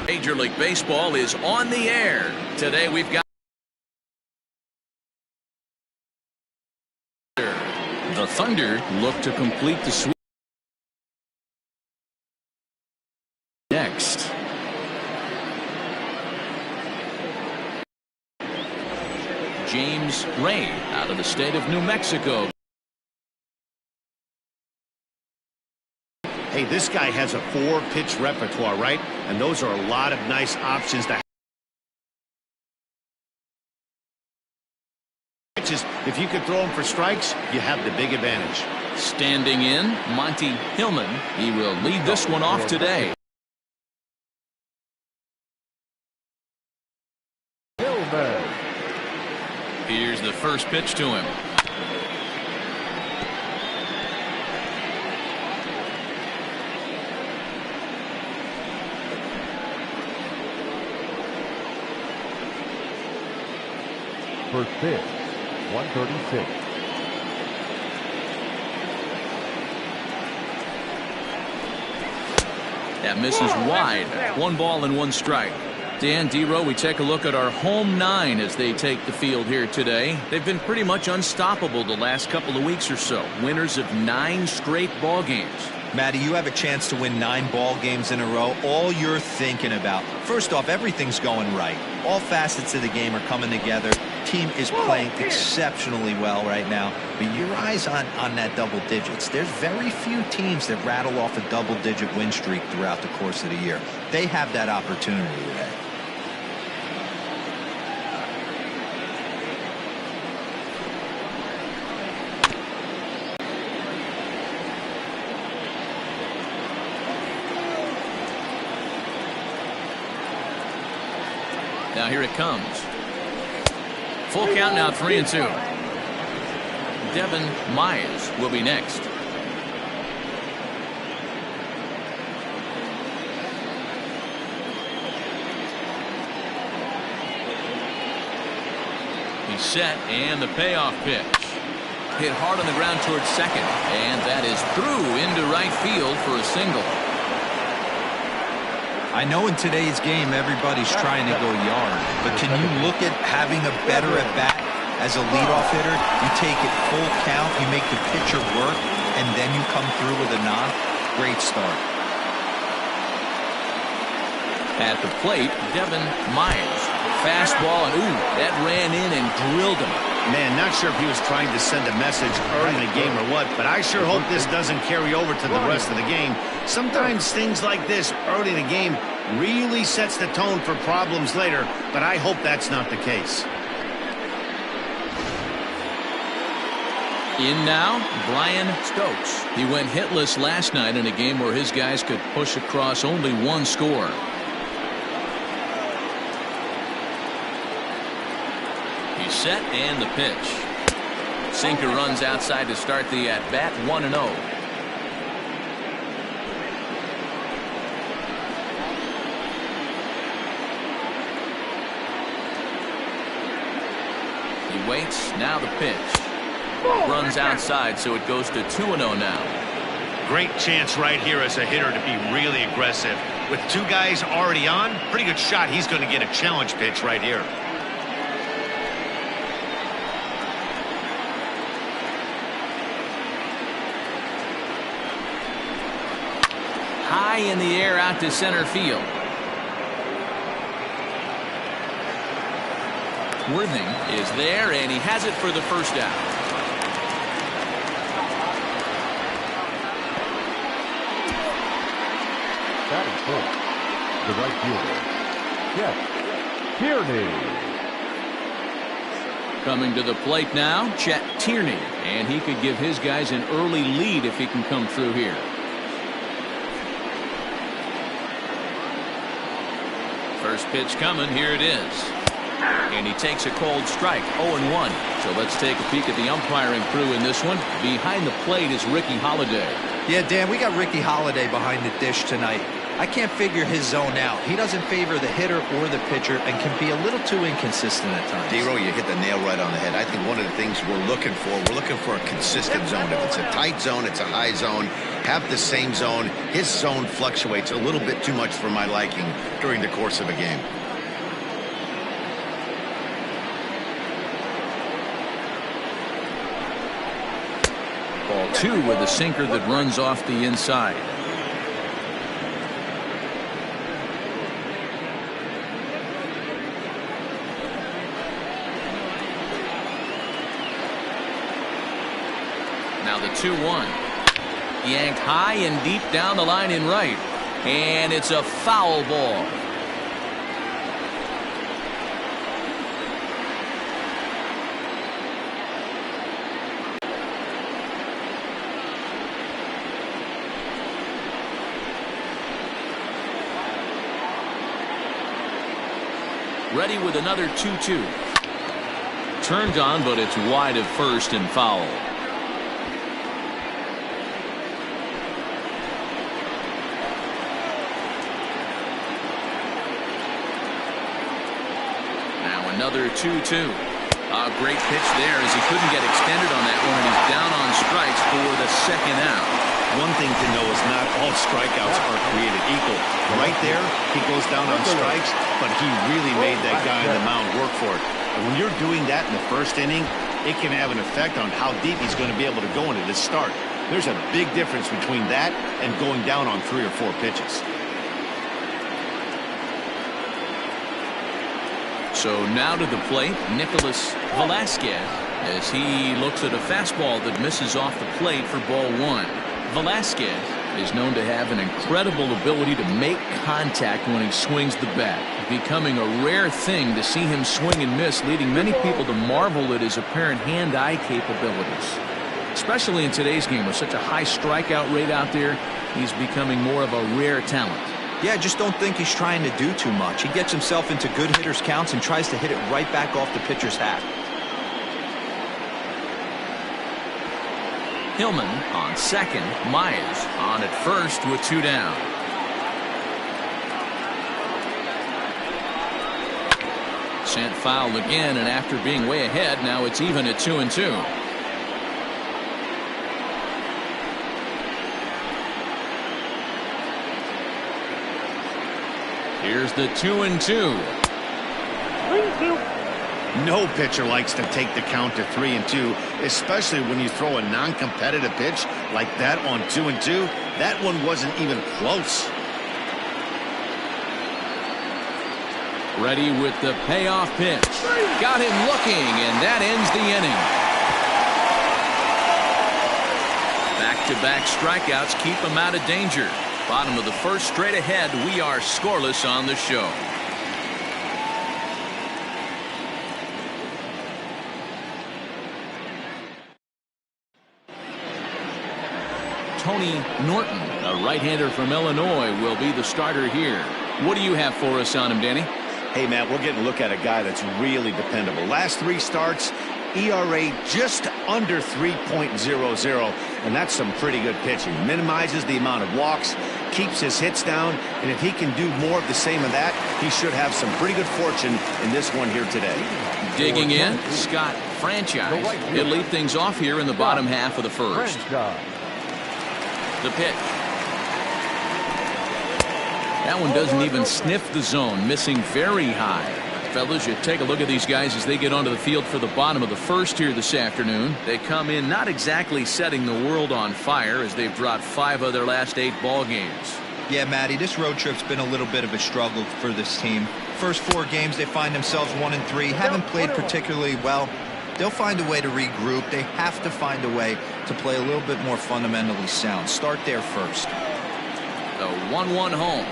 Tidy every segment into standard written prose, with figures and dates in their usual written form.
Major League Baseball is on the air. Today we've got the Thunder look to complete the sweep next. James Ray out of the state of New Mexico. Hey, this guy has a 4-pitch repertoire, right? And those are a lot of nice options to have. If you could throw him for strikes, you have the big advantage. Standing in, Monty Hillman. He will lead this one off today. Hillman. Here's the first pitch to him. First pitch, 136. That misses wide. 1 ball and 1 strike. Dan, D-Row, we take a look at our home 9 as they take the field here today. They've been pretty much unstoppable the last couple of weeks or so. Winners of 9 straight ball games. Matty, you have a chance to win 9 ball games in a row. All you're thinking about, first off, everything's going right. All facets of the game are coming together. Team is playing exceptionally well right now, but your eyes on that double digits. There's very few teams that rattle off a double-digit win streak throughout the course of the year. They have that opportunity today. Now here it comes. Full count now, 3-2. Devin Myers will be next. He's set, and the payoff pitch. Hit hard on the ground towards second, and that is through into right field for a single. I know in today's game everybody's trying to go yard, but can you look at having a better at bat as a leadoff hitter? You take it full count, you make the pitcher work, and then you come through with a knock. Great start. At the plate, Devin Myers. Fastball, and ooh, that ran in and drilled him. Man, not sure if he was trying to send a message early in the game or what, but I sure hope this doesn't carry over to the rest of the game. Sometimes things like this early in the game really sets the tone for problems later, but I hope that's not the case. In now, Brian Stokes. He went hitless last night in a game where his guys could push across only 1 score. He's set, and the pitch. Sinker runs outside to start the at-bat, 1-0. He waits, now the pitch. Runs outside, so it goes to 2-0 now. Great chance right here as a hitter to be really aggressive. With 2 guys already on, pretty good shot he's going to get a challenge pitch right here. High in the air out to center field. Worthing is there, and he has it for the first out. Batting first, the right fielder, Chet Tierney. Coming to the plate now, Chet Tierney, and he could give his guys an early lead if he can come through here. First pitch coming, here it is. And he takes a cold strike, 0-1. So let's take a peek at the umpiring crew in this one. Behind the plate is Ricky Holiday. Yeah, Dan, we got Ricky Holiday behind the dish tonight. I can't figure his zone out. He doesn't favor the hitter or the pitcher and can be a little too inconsistent at times. D-Row, you hit the nail right on the head. I think one of the things we're looking for a consistent zone. If it's a tight zone, it's a high zone. have the same zone. His zone fluctuates a little bit too much for my liking during the course of a game. Ball 2 with a sinker that runs off the inside. Now the 2-1. Yanked high and deep down the line in right. And it's a foul ball. Ready with another 2-2. Turned on, but it's wide at first and foul. Another 2-2. A great pitch there as he couldn't get extended on that one, and he's down on strikes for the second out. One thing to know is not all strikeouts are created equal. Right there, he goes down on strikes, but he really made that guy on the mound work for it. And when you're doing that in the first inning, it can have an effect on how deep he's going to be able to go into this start. There's a big difference between that and going down on 3 or 4 pitches. So now to the plate, Nicholas Velasquez, as he looks at a fastball that misses off the plate for ball 1. Velasquez is known to have an incredible ability to make contact when he swings the bat, becoming a rare thing to see him swing and miss, leading many people to marvel at his apparent hand-eye capabilities. Especially in today's game with such a high strikeout rate out there, he's becoming more of a rare talent. Yeah, I just don't think he's trying to do too much. He gets himself into good hitters' counts and tries to hit it right back off the pitcher's hat. Hillman on second. Myers on at first with 2 down. Sent foul again, and after being way ahead, now it's even at 2-2. Here's the 2-2. No pitcher likes to take the count to 3-2, especially when you throw a non-competitive pitch like that on 2-2. That one wasn't even close. Ready with the payoff pitch. Got him looking, and that ends the inning. Back-to-back strikeouts keep him out of danger. Bottom of the first, straight ahead. We are scoreless on the show. Tony Norton, a right-hander from Illinois, will be the starter here. What do you have for us on him, Danny? Hey, Matt, we're getting a look at a guy that's really dependable. Last 3 starts, ERA just under 3.00, and that's some pretty good pitching. Minimizes the amount of walks, keeps his hits down, and if he can do more of the same of that, he should have some pretty good fortune in this one here today. Digging in, Scott Franchise. He'll lead things off here in the bottom half of the first. The pitch. That one doesn't even sniff the zone, missing very high. Fellas, you take a look at these guys as they get onto the field for the bottom of the first here this afternoon. They come in not exactly setting the world on fire as they've dropped 5 of their last 8 ball games. Yeah, Matty, this road trip's been a little bit of a struggle for this team. First 4 games, they find themselves 1-3, haven't played particularly well. They'll find a way to regroup. They have to find a way to play a little bit more fundamentally sound. Start there first. The 1-1 home.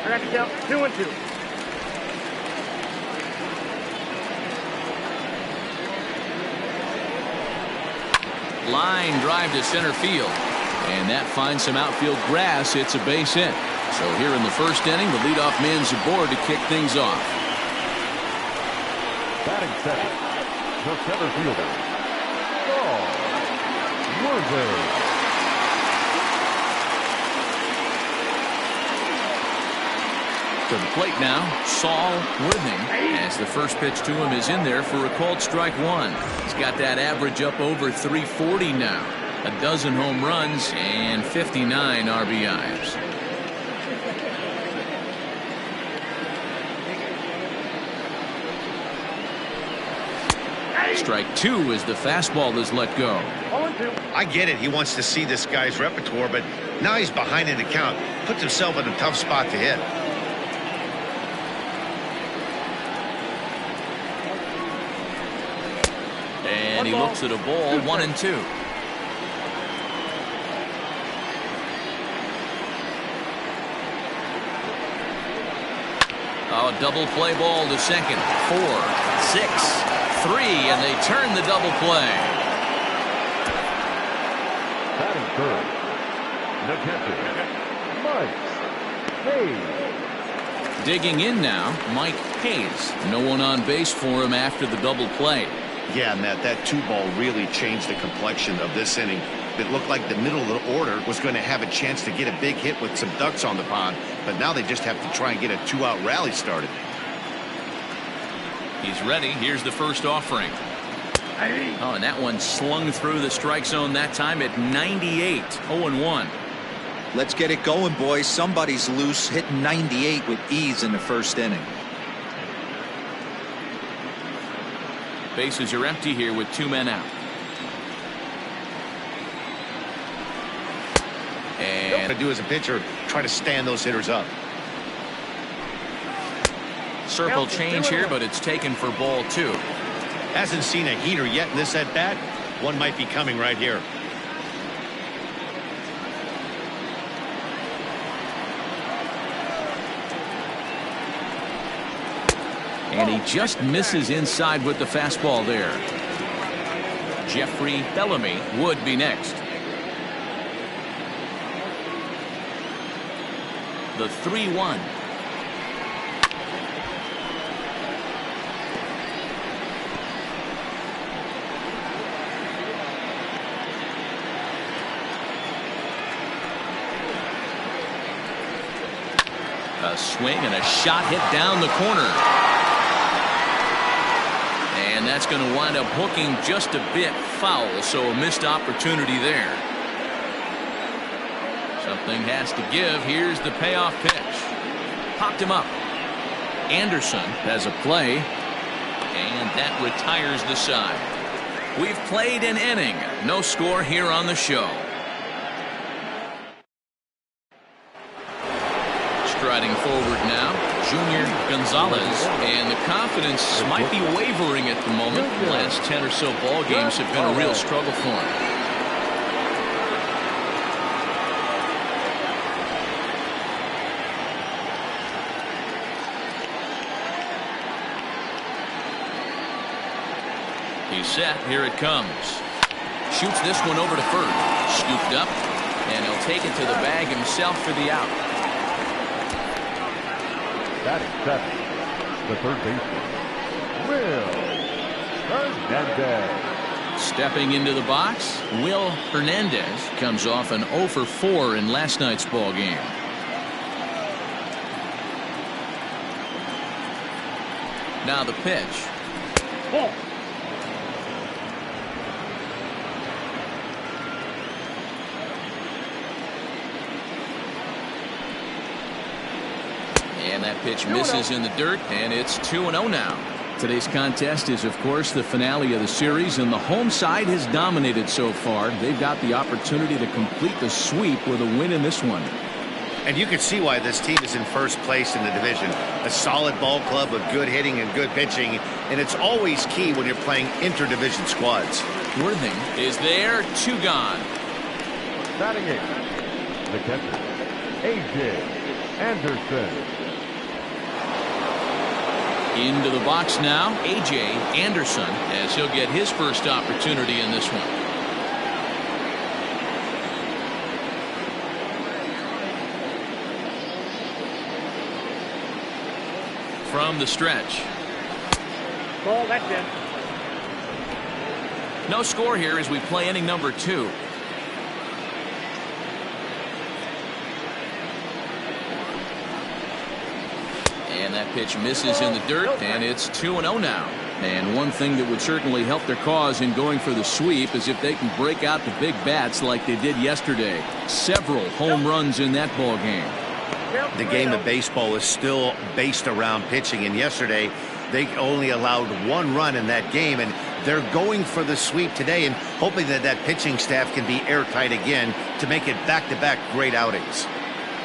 I got you down 2-2. Line drive to center field, and that finds some outfield grass. It's a base hit. So here in the first inning, the leadoff man's aboard to kick things off. Batting second, the center fielder, Charles Werner. To the plate now, Saul Worthing, as the first pitch to him is in there for a called strike one. He's got that average up over 340 now. A dozen home runs and 59 RBIs. Strike two as the fastball is let go. I get it. He wants to see this guy's repertoire, but now he's behind in the count. Puts himself in a tough spot to hit. And he looks at a ball, 1-2. Oh, double play ball to second. 4, 6, 3, and they turn the double play. Batting third, the catcher, Mike Hayes. Digging in now, Mike Hayes. No one on base for him after the double play. Yeah, Matt, that two ball really changed the complexion of this inning. It looked like the middle of the order was going to have a chance to get a big hit with some ducks on the pond, but now they just have to try and get a two-out rally started. He's ready. Here's the first offering. Oh, and that one slung through the strike zone that time at 98. 0-1. Let's get it going, boys. Somebody's loose. Hit 98 with ease in the first inning. Bases are empty here with 2 men out. And what to do as a pitcher, try to stand those hitters up. Circle change here, but it's taken for ball 2. Hasn't seen a heater yet in this at bat. One might be coming right here. And he just misses inside with the fastball there. Jeffrey Bellamy would be next. The 3-1. A swing and a shot hit down the corner. And that's going to wind up hooking just a bit foul, so a missed opportunity there. Something has to give. Here's the payoff pitch. Popped him up. Anderson has a play, and that retires the side. We've played an inning. No score here on the show. Striding forward now, Junior Gonzalez, and the confidence might be wavering at the moment. The last 10 or so ball games have been a real struggle for him. He's set. Here it comes. Shoots this one over to first. Scooped up, and he'll take it to the bag himself for the out. Batting seventh, the third baseman, Will Hernandez. Stepping into the box, Will Hernandez comes off an 0 for 4 in last night's ball game. Now the pitch. Ball. And that pitch misses in the dirt, and it's 2-0 now. Today's contest is, of course, the finale of the series, and the home side has dominated so far. They've got the opportunity to complete the sweep with a win in this one. And you can see why this team is in first place in the division. A solid ball club with good hitting and good pitching, and it's always key when you're playing interdivision squads. Worthing is there, 2 gone. Batting eighth, the catcher, A.J. Anderson. Into the box now, A.J. Anderson, as he'll get his first opportunity in this one. From the stretch. Ball, that's it. No score here as we play inning number 2. And that pitch misses in the dirt, and it's 2-0 now. And one thing that would certainly help their cause in going for the sweep is if they can break out the big bats like they did yesterday. Several home runs in that ball game. The game of baseball is still based around pitching, and yesterday they only allowed 1 run in that game, and they're going for the sweep today and hoping that that pitching staff can be airtight again to make it back-to-back great outings.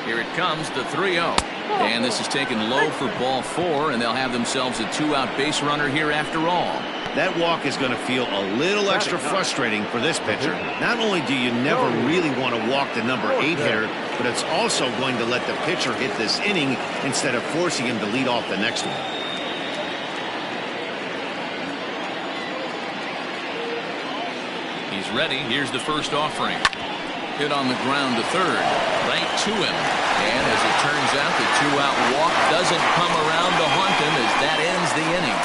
Here it comes, the 3-0. And this is taken low for ball 4, and they'll have themselves a 2-out base runner here after all. That walk is going to feel a little extra frustrating for this pitcher. Not only do you never really want to walk the number 8 hitter, but it's also going to let the pitcher hit this inning instead of forcing him to lead off the next one. He's ready. Here's the first offering. Hit on the ground to third. Right to him. And as it turns out, the 2-out walk doesn't come around to haunt him as that ends the inning.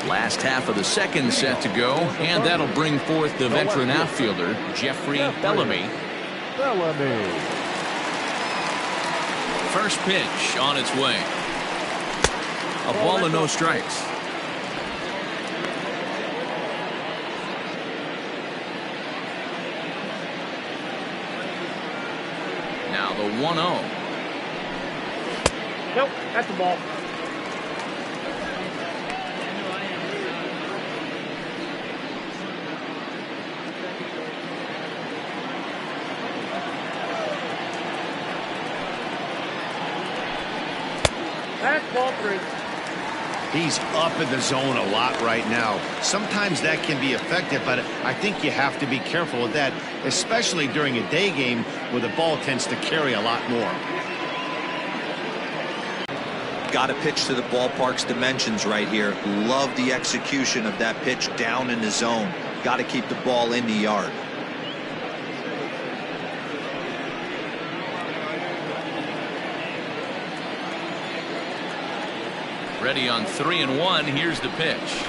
Last half of the second set to go, and that'll bring forth the veteran outfielder, Jeffrey Bellamy. First pitch on its way. A ball and no strikes. Now the 1-0. Nope, that's the ball. That's ball 3. He's up in the zone a lot right now. Sometimes that can be effective, but I think you have to be careful with that, especially during a day game where the ball tends to carry a lot more. Got to pitch to the ballpark's dimensions right here. Love the execution of that pitch down in the zone. Got to keep the ball in the yard. Ready on 3-1. Here's the pitch.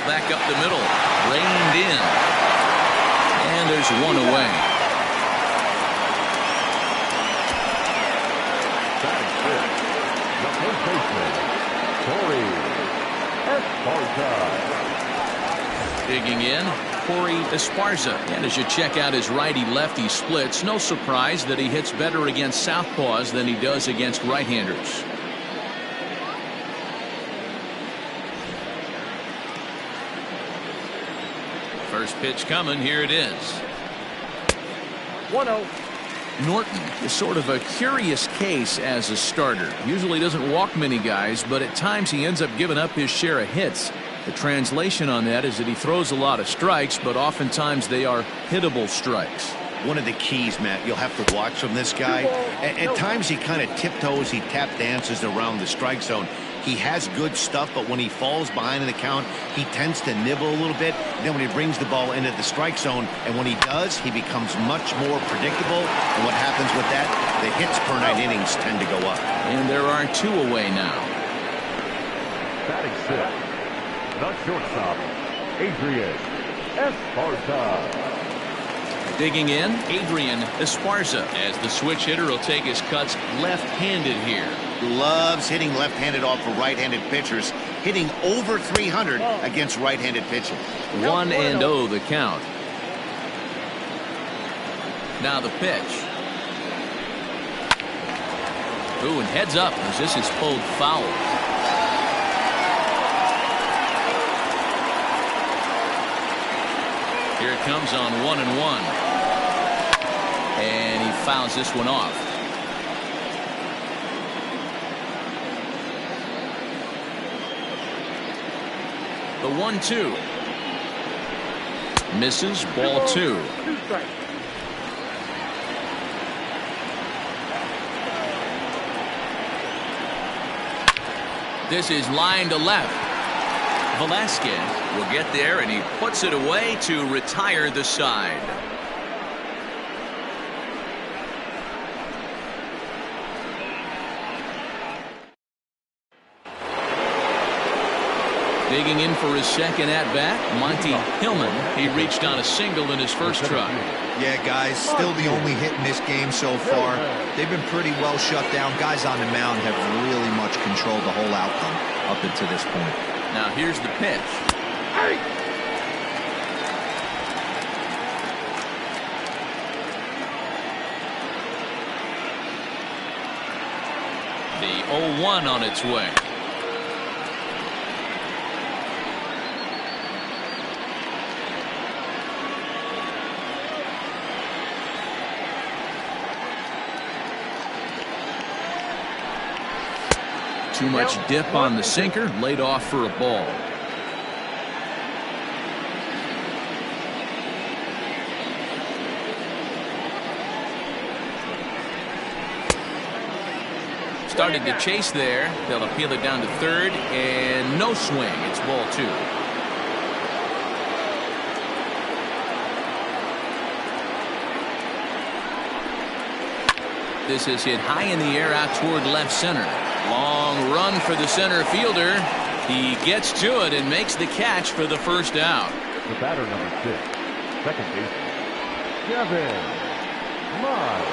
Back up the middle. Reined in. And there's one away. Digging in, Corey Esparza. And as you check out his righty-lefty splits, no surprise that he hits better against southpaws than he does against right-handers. First pitch coming. Here it is. 1-0. Norton is sort of a curious case as a starter. Usually doesn't walk many guys, but at times he ends up giving up his share of hits. The translation on that is that he throws a lot of strikes, but oftentimes they are hittable strikes. One of the keys, Matt, you'll have to watch from this guy. At times he kind of tiptoes, he tap dances around the strike zone. He has good stuff, but when he falls behind in the count, he tends to nibble a little bit. And then when he brings the ball into the strike zone, and when he does, he becomes much more predictable. And what happens with that? The hits per 9 innings tend to go up. And there are 2 away now. Batting 6, the shortstop, Adrian Esparza. Digging in, Adrian Esparza, as the switch hitter will take his cuts left-handed here. Loves hitting left-handed off of right-handed pitchers, hitting over 300 against right-handed pitching. 1-0 the count. Now the pitch. Ooh, and heads up as this is pulled foul. Here it comes on 1-1. And he fouls this one off. The 1-2. Misses, ball 2. 2 strikes. This is line to left. Velasquez will get there, and he puts it away to retire the side. Digging in for his second at-bat, Monty Hillman. He reached on a single in his first try. Yeah, guys, still the only hit in this game so far. They've been pretty well shut down. Guys on the mound have really much controlled the whole outcome up until this point. Now here's the pitch. The 0-1 on its way. Too much dip on the sinker, laid off for a ball. Started to chase there. They'll appeal it down to third, and no swing. It's ball 2. This is hit high in the air out toward left center. Long run for the center fielder. He gets to it and makes the catch for the first out. The batter, number 6, second baseman, Devin Myers.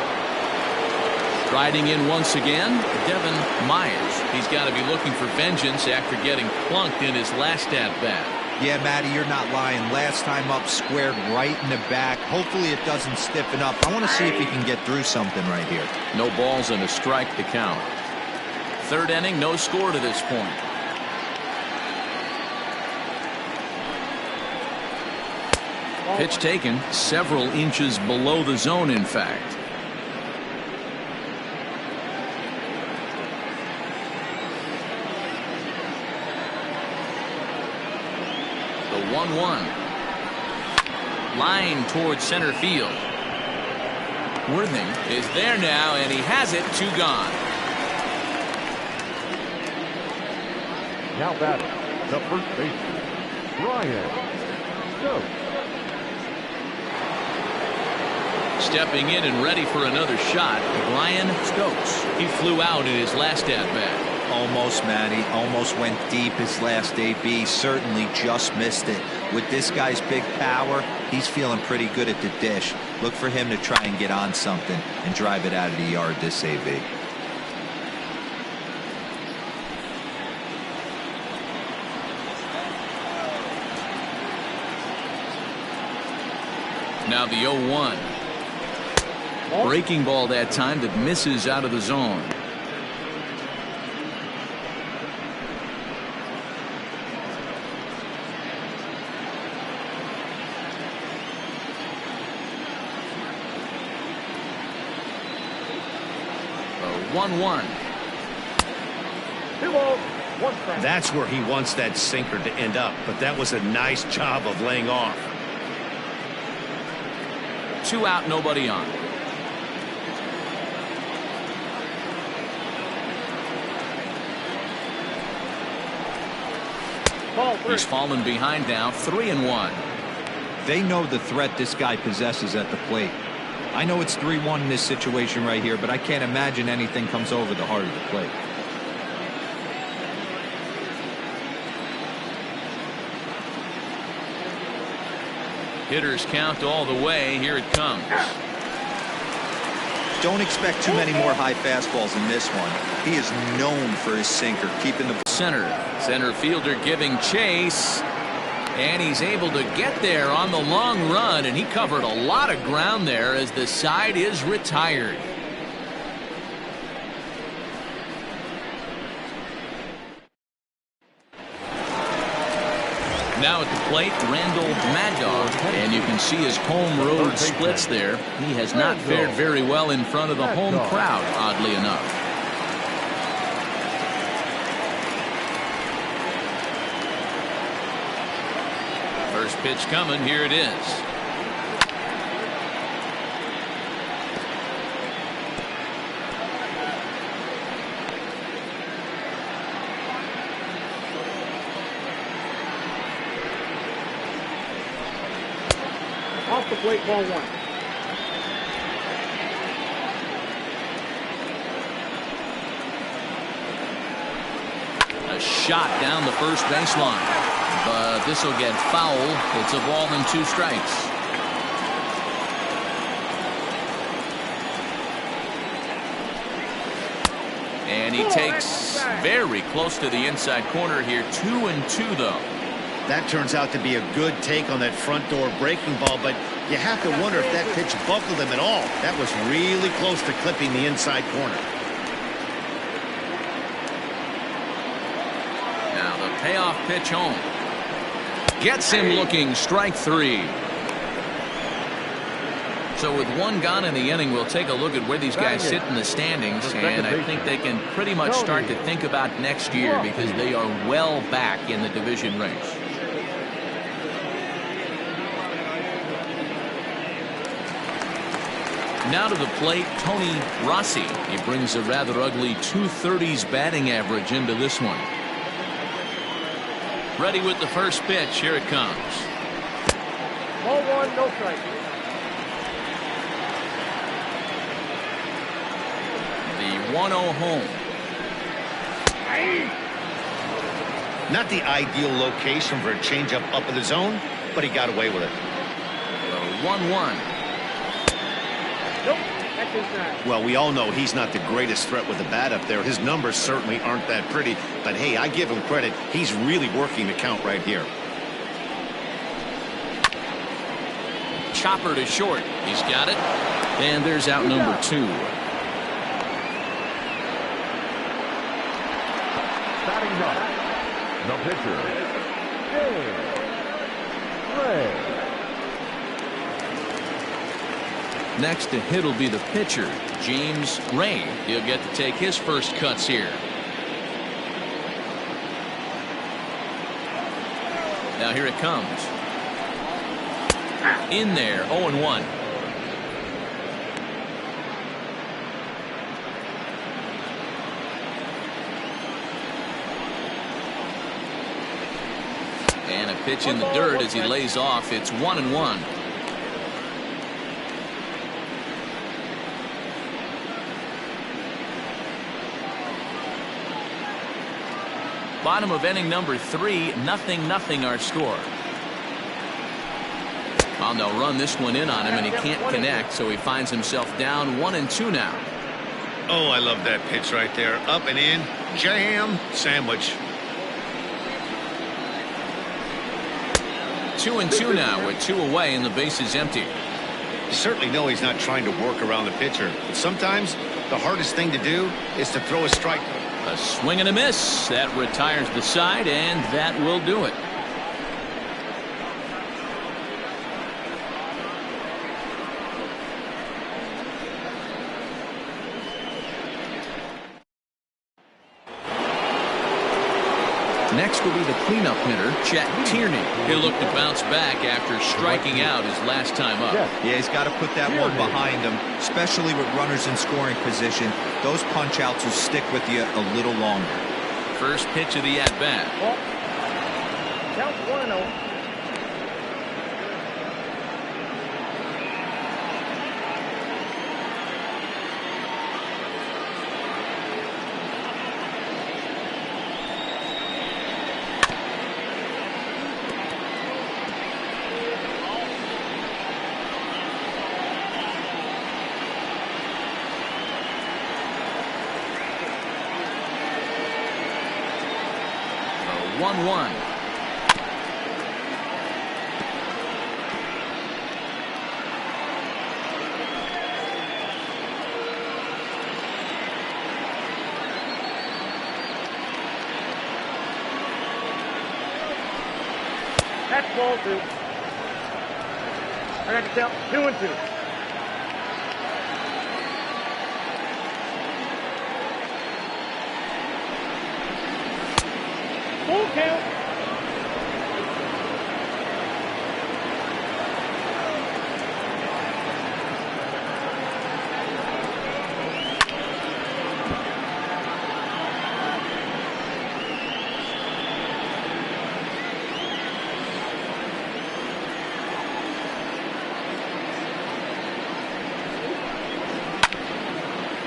Riding in once again, Devin Myers. He's got to be looking for vengeance after getting plunked in his last at-bat. Yeah, Matty, you're not lying. Last time up, squared right in the back. Hopefully it doesn't stiffen up. I want to see if he can get through something right here. No balls and a strike to count. Third inning, no score to this point. Pitch taken several inches below the zone, in fact. The 1-1. Line towards center field. Worthing is there now, and he has it. 2 gone. Now batting, the first baseman, Brian Stokes. Stepping in and ready for another shot, Brian Stokes. He flew out in his last at-bat. Almost, Matty. Almost went deep his last AB. Certainly just missed it. With this guy's big power, he's feeling pretty good at the dish. Look for him to try and get on something and drive it out of the yard this AB. Now the 0-1. Breaking ball that time that misses out of the zone. The 1-1. That's where he wants that sinker to end up, but that was a nice job of laying off. 2 out, nobody on. He's fallen behind now, 3-1. They know the threat this guy possesses at the plate. I know it's 3-1 in this situation right here, but I can't imagine anything comes over the heart of the plate. Hitters count all the way. Here it comes. Don't expect too many more high fastballs in this one. He is known for his sinker, keeping the center fielder giving chase, and he's able to get there on the long run, and he covered a lot of ground there as the side is retired. Now at the plate, Randall Mad Dog, and you can see his home road splits there. He has not fared very well in front of the home crowd, oddly enough. First pitch coming, here it is. Off the plate, ball 1. A shot down the first baseline. But this will get foul. It's a ball and 2 strikes. And he takes very close to the inside corner here. 2-2 though. That turns out to be a good take on that front door breaking ball, but you have to wonder if that pitch buckled him at all. That was really close to clipping the inside corner. Now the payoff pitch home. Gets him looking. Strike 3. So with 1 gone in the inning, we'll take a look at where these guys sit in the standings, and I think they can pretty much start to think about next year because they are well back in the division race. Now to the plate, Tony Rossi. He brings a rather ugly 230s batting average into this one. Ready with the first pitch. Here it comes. Ball 1, no strike. The 1-0 home. Not the ideal location for a changeup up in the zone, but he got away with it. The 1-1. Nope, that's inside. Well, we all know he's not the greatest threat with the bat up there. His numbers certainly aren't that pretty, but hey, I give him credit. He's really working the count right here. Chopper to short. He's got it. And there's out number 2. Batting up, the pitcher, James Ray. Next to hit will be the pitcher, James Ray. He'll get to take his first cuts here. Now here it comes. In there, 0-1. And a pitch in the dirt as he lays off. It's 1-1. Bottom of inning number 3, 0-0 our score. Well, they'll run this one in on him, and he can't connect, so he finds himself down 1-2 now. Oh, I love that pitch right there. Up and in, jam, sandwich. 2-2 now with 2 away and the base is empty. You certainly know he's not trying to work around the pitcher, but sometimes the hardest thing to do is to throw a strike. A swing and a miss. That retires the side, and that will do it. Next will be the cleanup hitter, Chet Tierney. He'll look to bounce back after striking out his last time up. Yeah, he's got to put that one behind him, especially with runners in scoring position. Those punch outs will stick with you a little longer. First pitch of the at-bat. Count 1-0. The 1-1. That's ball 2. I got to count 2-2. Full count.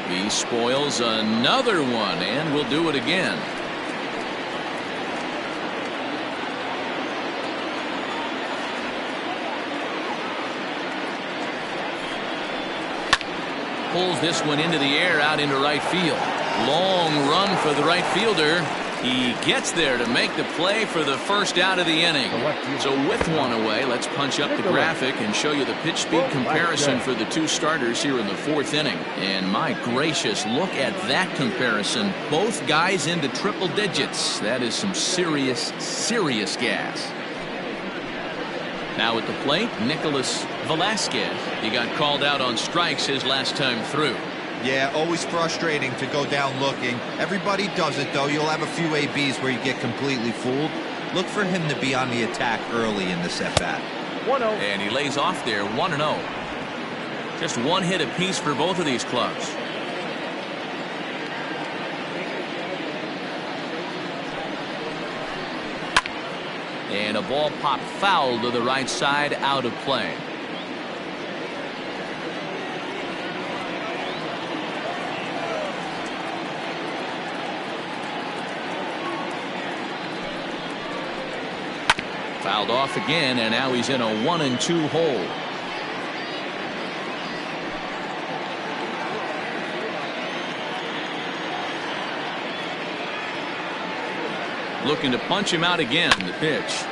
He spoils another one, and will do it again. pulls this one into the air out into right field. Long run for the right fielder. He gets there to make the play for the first out of the inning. So with one away, let's punch up the graphic and show you the pitch speed comparison for the two starters here in the fourth inning. And my gracious, look at that comparison. Both guys into triple digits. That is some serious, serious gas. Now at the plate, Nicholas Velasquez. He got called out on strikes his last time through. Yeah, always frustrating to go down looking. Everybody does it, though. You'll have a few ABs where you get completely fooled. Look for him to be on the attack early in this at-bat. 1-0. And he lays off there 1-0. Just one hit apiece for both of these clubs. And a ball popped foul to the right side, out of play. Fouled off again, and now he's in a 1-2 hole. Looking to punch him out again. The pitch.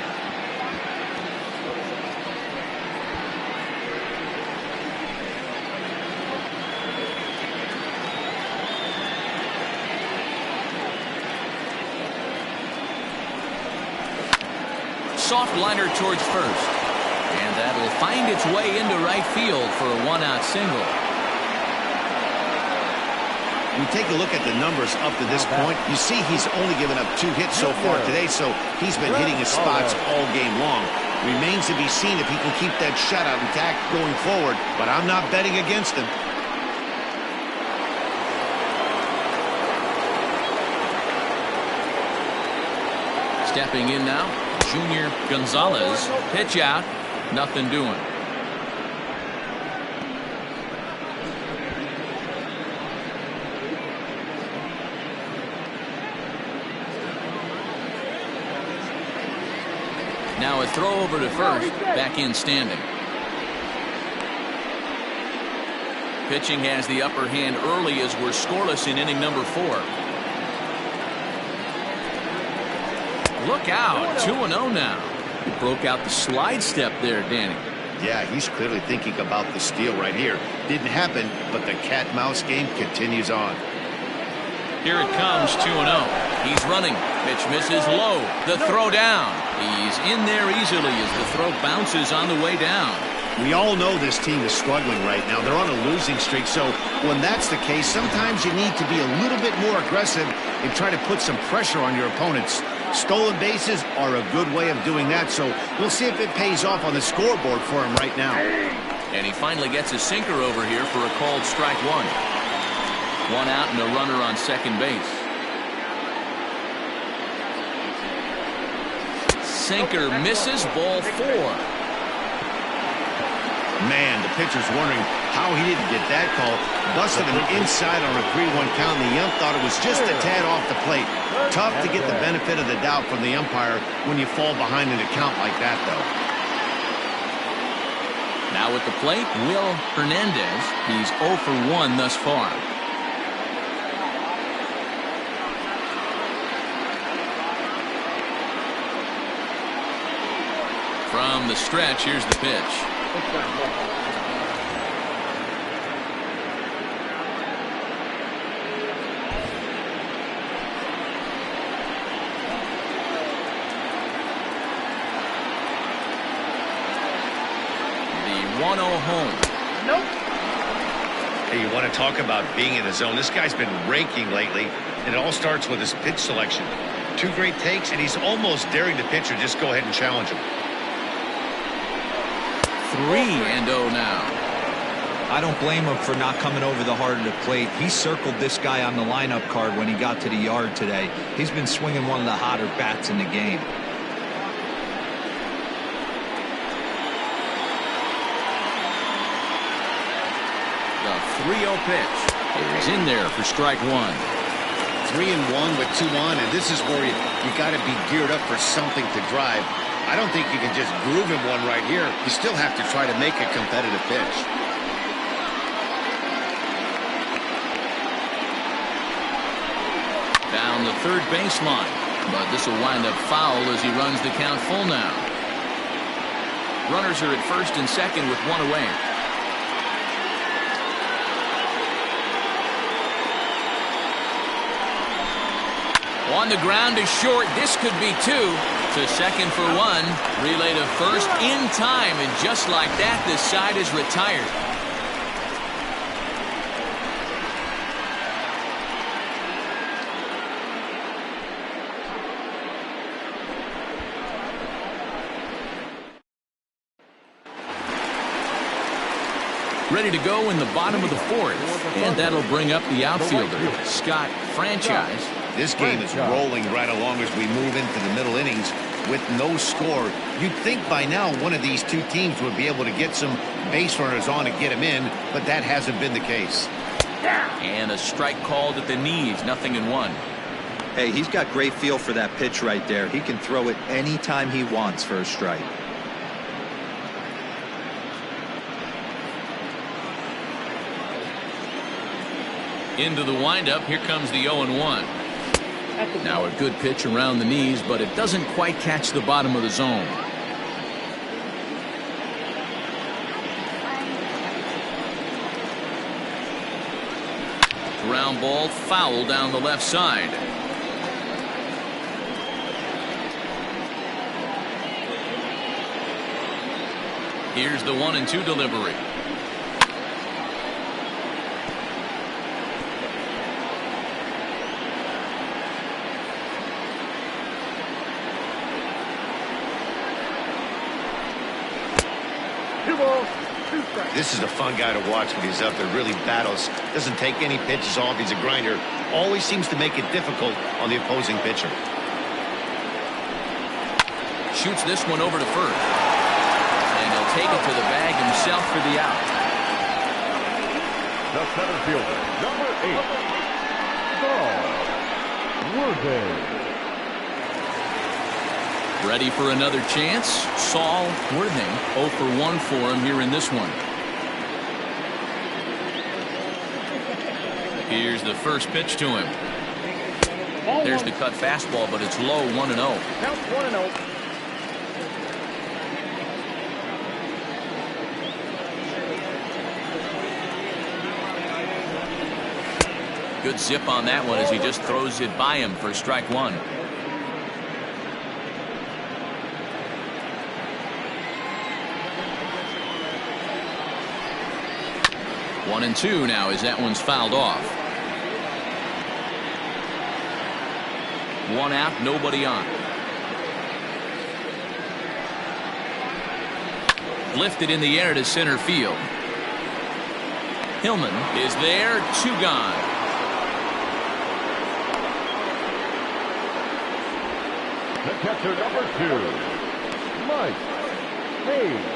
Soft liner towards first, and that will find its way into right field for a one-out single. We take a look at the numbers up to this point. You see he's only given up 2 hits so far today, so he's been hitting his spots all game long. Remains to be seen if he can keep that shutout intact going forward, but I'm not betting against him. Stepping in now, Junior Gonzalez. Pitch out, nothing doing. Now a throw over to first, back in standing. Pitching has the upper hand early as we're scoreless in inning number 4. Look out, 2-0 now. Broke out the slide step there, Danny. Yeah, he's clearly thinking about the steal right here. Didn't happen, but the cat-mouse game continues on. Here it comes, 2-0. He's running. Pitch misses low. The throw down. He's in there easily as the throw bounces on the way down. We all know this team is struggling right now. They're on a losing streak, so when that's the case, sometimes you need to be a little bit more aggressive and try to put some pressure on your opponents. Stolen bases are a good way of doing that, so we'll see if it pays off on the scoreboard for him right now. And he finally gets a sinker over here for a called strike 1. 1 out and a runner on second base. Sinker misses, ball 4. Man, the pitcher's wondering how he didn't get that call. Busted him inside on a 3-1 count, and the ump thought it was just a tad off the plate. Tough to get the benefit of the doubt from the umpire when you fall behind in a count like that, though. Now at the plate, Will Hernandez. He's 0 for 1 thus far. From the stretch, here's the pitch. The 1-0 home. Nope. Hey, you want to talk about being in the zone? This guy's been raking lately, and it all starts with his pitch selection. 2 great takes, and he's almost daring the pitcher just go ahead and challenge him. 3-0 now. I don't blame him for not coming over the heart of the plate. He circled this guy on the lineup card when he got to the yard today. He's been swinging one of the hotter bats in the game. The 3-0 pitch. He's in there for strike 1. 3-1 with 2 on, and this is where you got to be geared up for something to drive. I don't think you can just groove him one right here. You still have to try to make a competitive pitch. from the third baseline. But this will wind up foul as he runs the count full now. Runners are at first and second with one away. On the ground to short. This could be two. To second for one. Relay to first in time. And just like that, this side is retired. Ready to go in the bottom of the fourth. And that'll bring up the outfielder, Scott Franchise. This game is rolling right along as we move into the middle innings with no score. You'd think by now one of these two teams would be able to get some base runners on and get them in, but that hasn't been the case. And a strike called at the knees, 0-1. Hey, he's got great feel for that pitch right there. He can throw it anytime he wants for a strike. Into the windup, here comes the 0-1. Now a good pitch around the knees, but it doesn't quite catch the bottom of the zone. Ground ball foul down the left side. Here's the 1-2 delivery. This is a fun guy to watch when he's up there. Really battles. Doesn't take any pitches off. He's a grinder. Always seems to make it difficult on the opposing pitcher. Shoots this one over to first. And he'll take it to the bag himself for the out. The center fielder, number 8, Saul Worthing. Ready for another chance. Saul Worthing 0 for 1 for him here in this one. Here's the first pitch to him. There's the cut fastball, but it's low, 1-0. Count 1-0. Good zip on that one as he just throws it by him for strike one. One and two now as that one's fouled off. One out, nobody on. Lifted in the air to center field. Hillman is there, 2 gone. The catcher, number 2, Mike Hayes.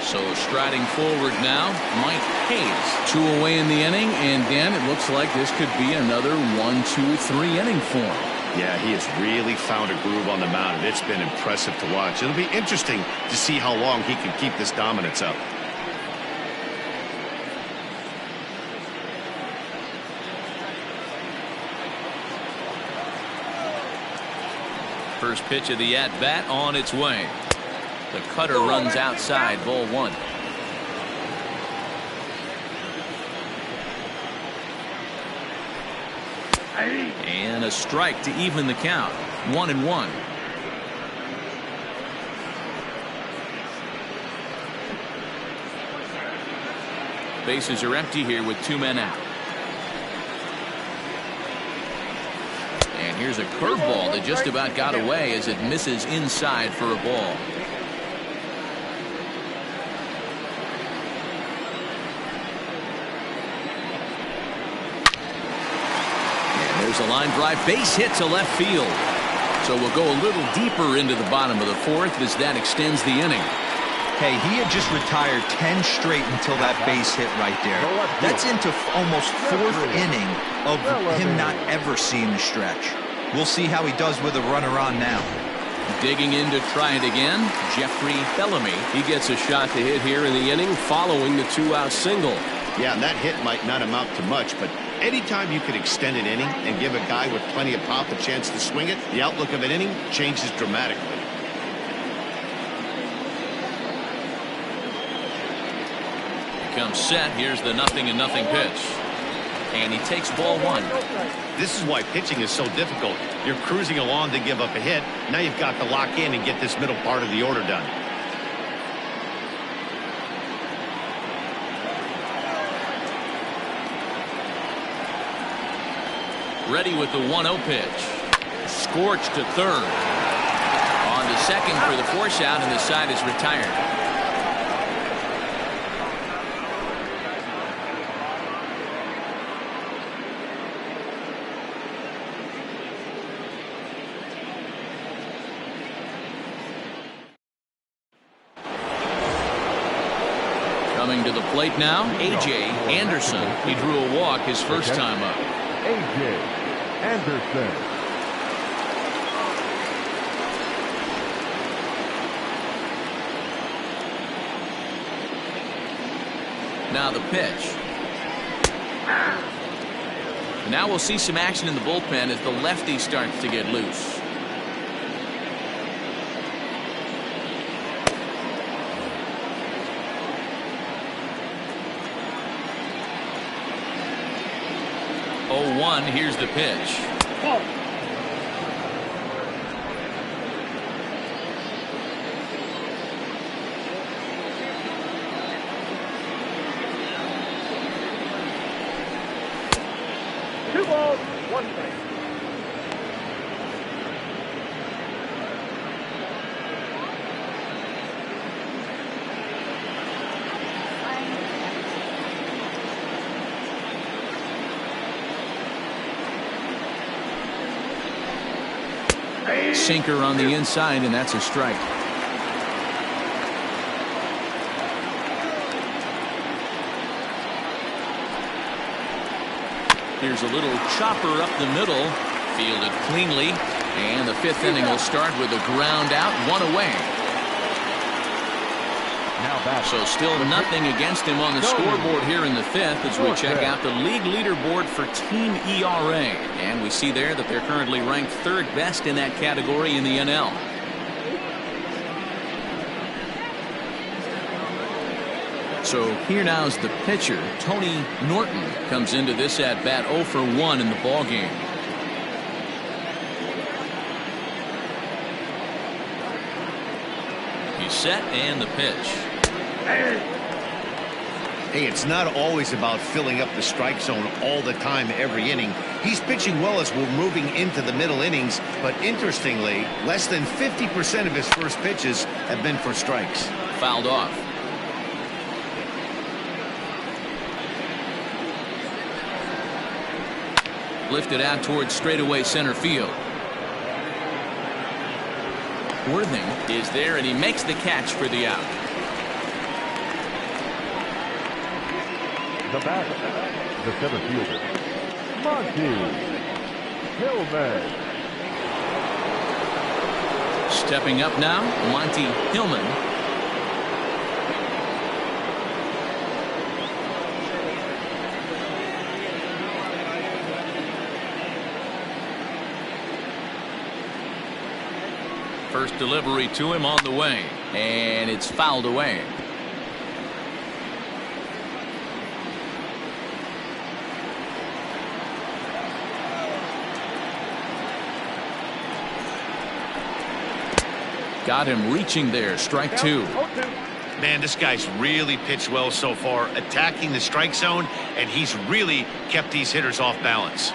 So striding forward now, Mike Hayes. 2 away in the inning, and Dan, it looks like this could be another 1, 2, 3 inning for him. Yeah, he has really found a groove on the mound. It's been impressive to watch. It'll be interesting to see how long he can keep this dominance up. First pitch of the at-bat on its way. The cutter runs outside, ball 1. And a strike to even the count. 1-1. Bases are empty here with 2 men out. And here's a curveball that just about got away as it misses inside for a ball. There's a line drive, base hit to left field. So we'll go a little deeper into the bottom of the fourth as that extends the inning. Hey, he had just retired 10 straight until that base hit right there. That's into almost 4th inning of him not ever seeing the stretch. We'll see how he does with a runner on now. Digging in to try it again, Jeffrey Bellamy. He gets a shot to hit here in the inning following the 2-out single. Yeah, and that hit might not amount to much, but anytime you can extend an inning and give a guy with plenty of pop a chance to swing it, the outlook of an inning changes dramatically. Comes set. Here's the 0-0 pitch. And he takes ball one. This is why pitching is so difficult. You're cruising along to give up a hit. Now you've got to lock in and get this middle part of the order done. Ready with the 1-0 pitch. Scorched to third. On to second for the force out, and the side is retired. Coming to the plate now, A.J. Anderson. He drew a walk his first time up. A.J. Anderson. Now the pitch. Now we'll see some action in the bullpen as the lefty starts to get loose. Here's the pitch. Two balls, one strike. Sinker on the inside, and that's a strike. Here's a little chopper up the middle, fielded cleanly, and the fifth inning will start with a ground out, one away. So still nothing against him on the scoreboard here in the fifth as we check out the league leaderboard for team ERA. And we see there that they're currently ranked third best in that category in the NL. So here now is the pitcher. Tony Norton comes into this at bat 0 for 1 in the ball game. He's set and the pitch. Hey, it's not always about filling up the strike zone all the time every inning. He's pitching well as we're moving into the middle innings, but interestingly, less than 50% of his first pitches have been for strikes. Fouled off. Lifted out towards straightaway center field. Worthing is there, and he makes the catch for the out. The batter, the center fielder, Monty Hillman. Stepping up now, Monty Hillman. First delivery to him on the way, and it's fouled away. Got him reaching there. Strike two. Man, this guy's really pitched well so far, attacking the strike zone, and he's really kept these hitters off balance.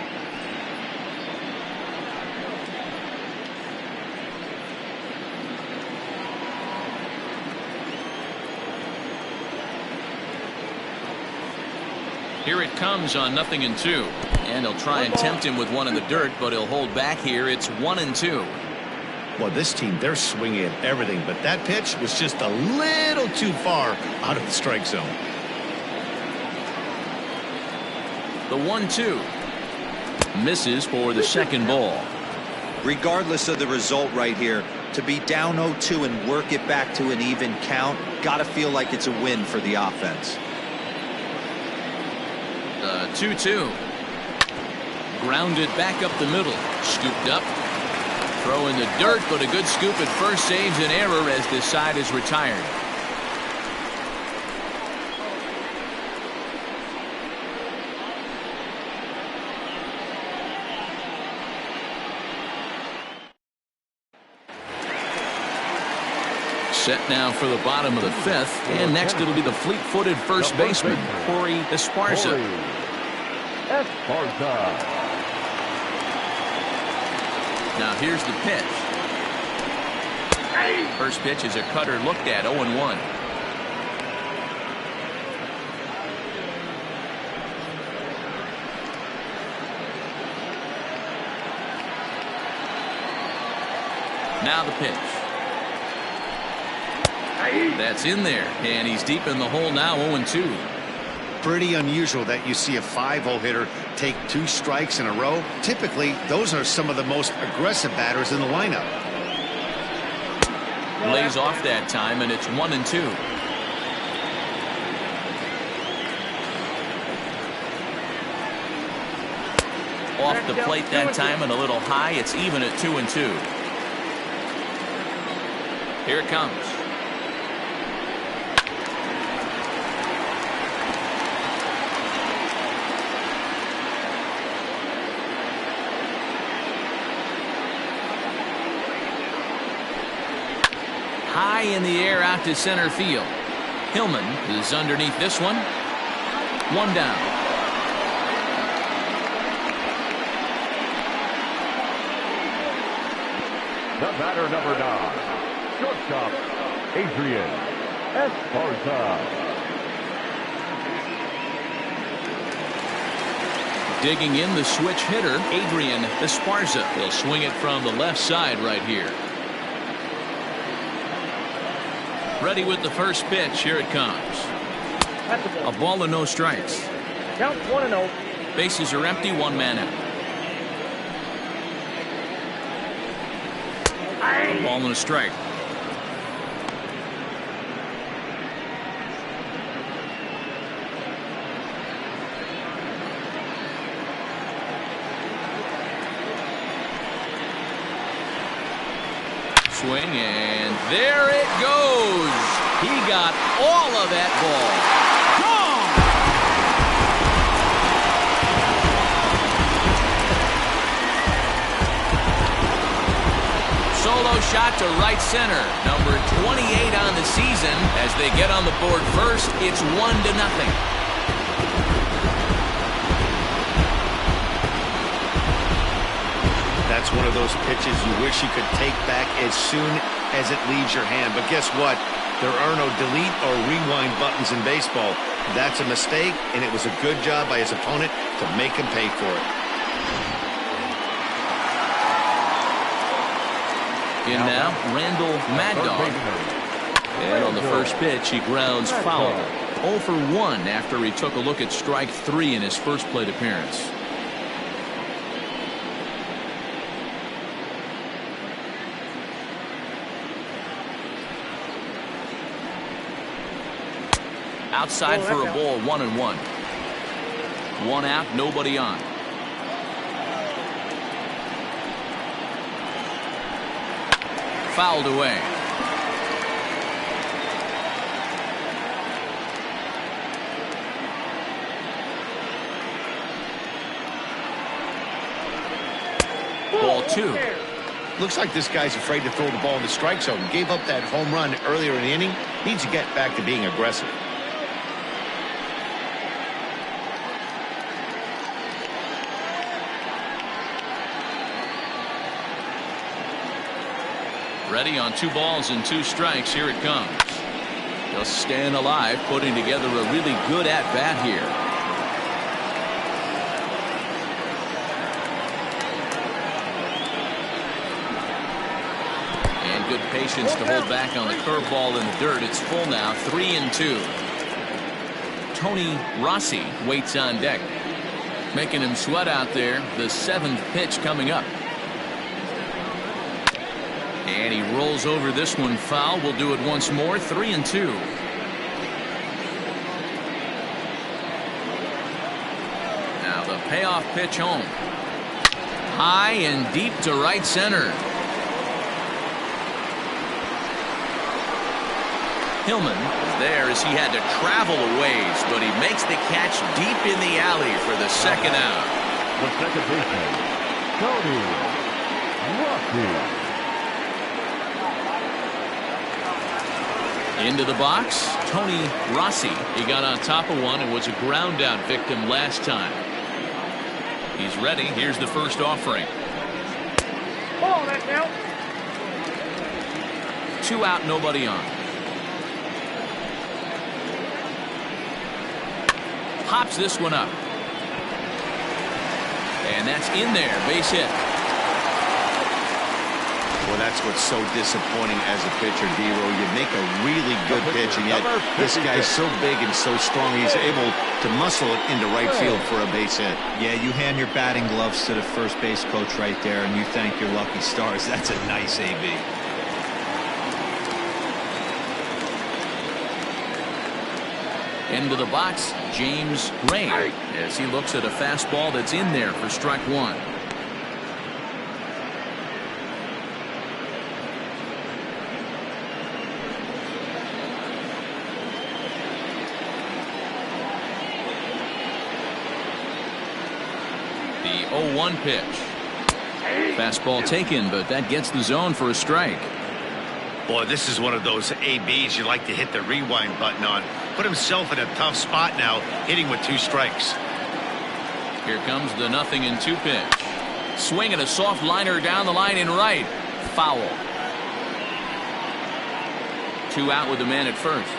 Here it comes on 0-2, and he'll try and tempt him with one in the dirt, but he'll hold back here. It's 1-2. Well, this team, they're swinging at everything, but that pitch was just a little too far out of the strike zone. The 1-2 misses for the second ball. Regardless of the result right here, to be down 0-2 and work it back to an even count, gotta feel like it's a win for the offense. The 2-2. Grounded back up the middle. Scooped up. Throw in the dirt, but a good scoop at first saves an error as this side is retired. Set now for the bottom of the fifth, and next it'll be the fleet-footed first baseman, Corey Esparza. Now here's the pitch. First pitch is a cutter looked at, 0-1. Now the pitch. That's in there, and he's deep in the hole now, 0-2. Pretty unusual that you see a 5-0 hitter take 2 strikes in a row. Typically, those are some of the most aggressive batters in the lineup. Lays off that time, and it's 1-2. Off the plate that time and a little high. It's even at 2-2. Here it comes. High in the air out to center field. Hillman is underneath this one. One down. The batter, number 9, shortstop, Adrian Esparza. Digging in the switch hitter, Adrian Esparza. He'll swing it from the left side right here. Ready with the first pitch. Here it comes. A ball and no strikes. Count 1-0. Bases are empty. One man out. A ball and a strike. Swing, and there it goes. He got all of that ball. Gone! Solo shot to right center. Number 28 on the season. As they get on the board first, it's 1-0. That's one of those pitches you wish you could take back as soon as it leaves your hand. But guess what? There are no delete or rewind buttons in baseball. That's a mistake, and it was a good job by his opponent to make him pay for it. In now, Randall Mad Dog. And on the first pitch, he grounds foul. 0 for 1 after he took a look at strike 3 in his first plate appearance. Outside for a ball, 1-1. One out, nobody on. Fouled away. Ball 2. Looks like this guy's afraid to throw the ball in the strike zone. Gave up that home run earlier in the inning. Needs to get back to being aggressive. Ready on 2 balls and 2 strikes. Here it comes. Just staying alive, putting together a really good at-bat here. And good patience to hold back on the curveball in the dirt. It's full now, 3-2. Tony Rossi waits on deck, making him sweat out there. The 7th pitch coming up. And he rolls over this one foul. We'll do it once more. 3-2. The payoff pitch home. High and deep to right center. Hillman is there as he had to travel a ways, but he makes the catch deep in the alley for the second out. The second baseman, Tony Rossi. Into the box, Tony Rossi. He got on top of one and was a ground out victim last time. He's ready. Here's the first offering. Ball, that count. 2 out, nobody on. Pops this one up. And that's in there. Base hit. Well, that's what's so disappointing as a pitcher, D-Row. You make a really good pitch, and yet this guy's so big and so strong, he's able to muscle it into right field for a base hit. Yeah, you hand your batting gloves to the first base coach right there, and you thank your lucky stars. That's a nice AB. Into the box, James Rain, as he looks at a fastball that's in there for strike one. The 0-1 pitch. Fastball taken, but that gets the zone for a strike. Boy, this is one of those ABs you like to hit the rewind button on. Put himself in a tough spot now, hitting with 2 strikes. Here comes the 0-2 pitch. Swinging a soft liner down the line in right. Foul. 2 out with the man at first.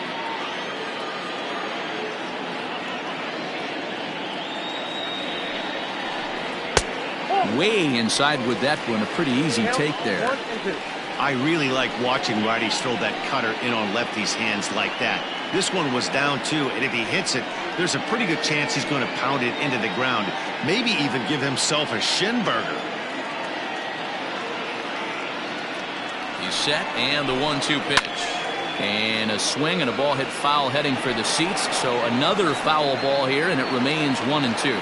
Way inside with that one. A pretty easy take there. I really like watching righties throw that cutter in on lefties' hands like that. This one was down 2, and if he hits it, there's a pretty good chance he's going to pound it into the ground. Maybe even give himself a shin burger. He's set, and the 1-2 pitch. And a swing and a ball hit foul heading for the seats. So another foul ball here, and it remains 1-2.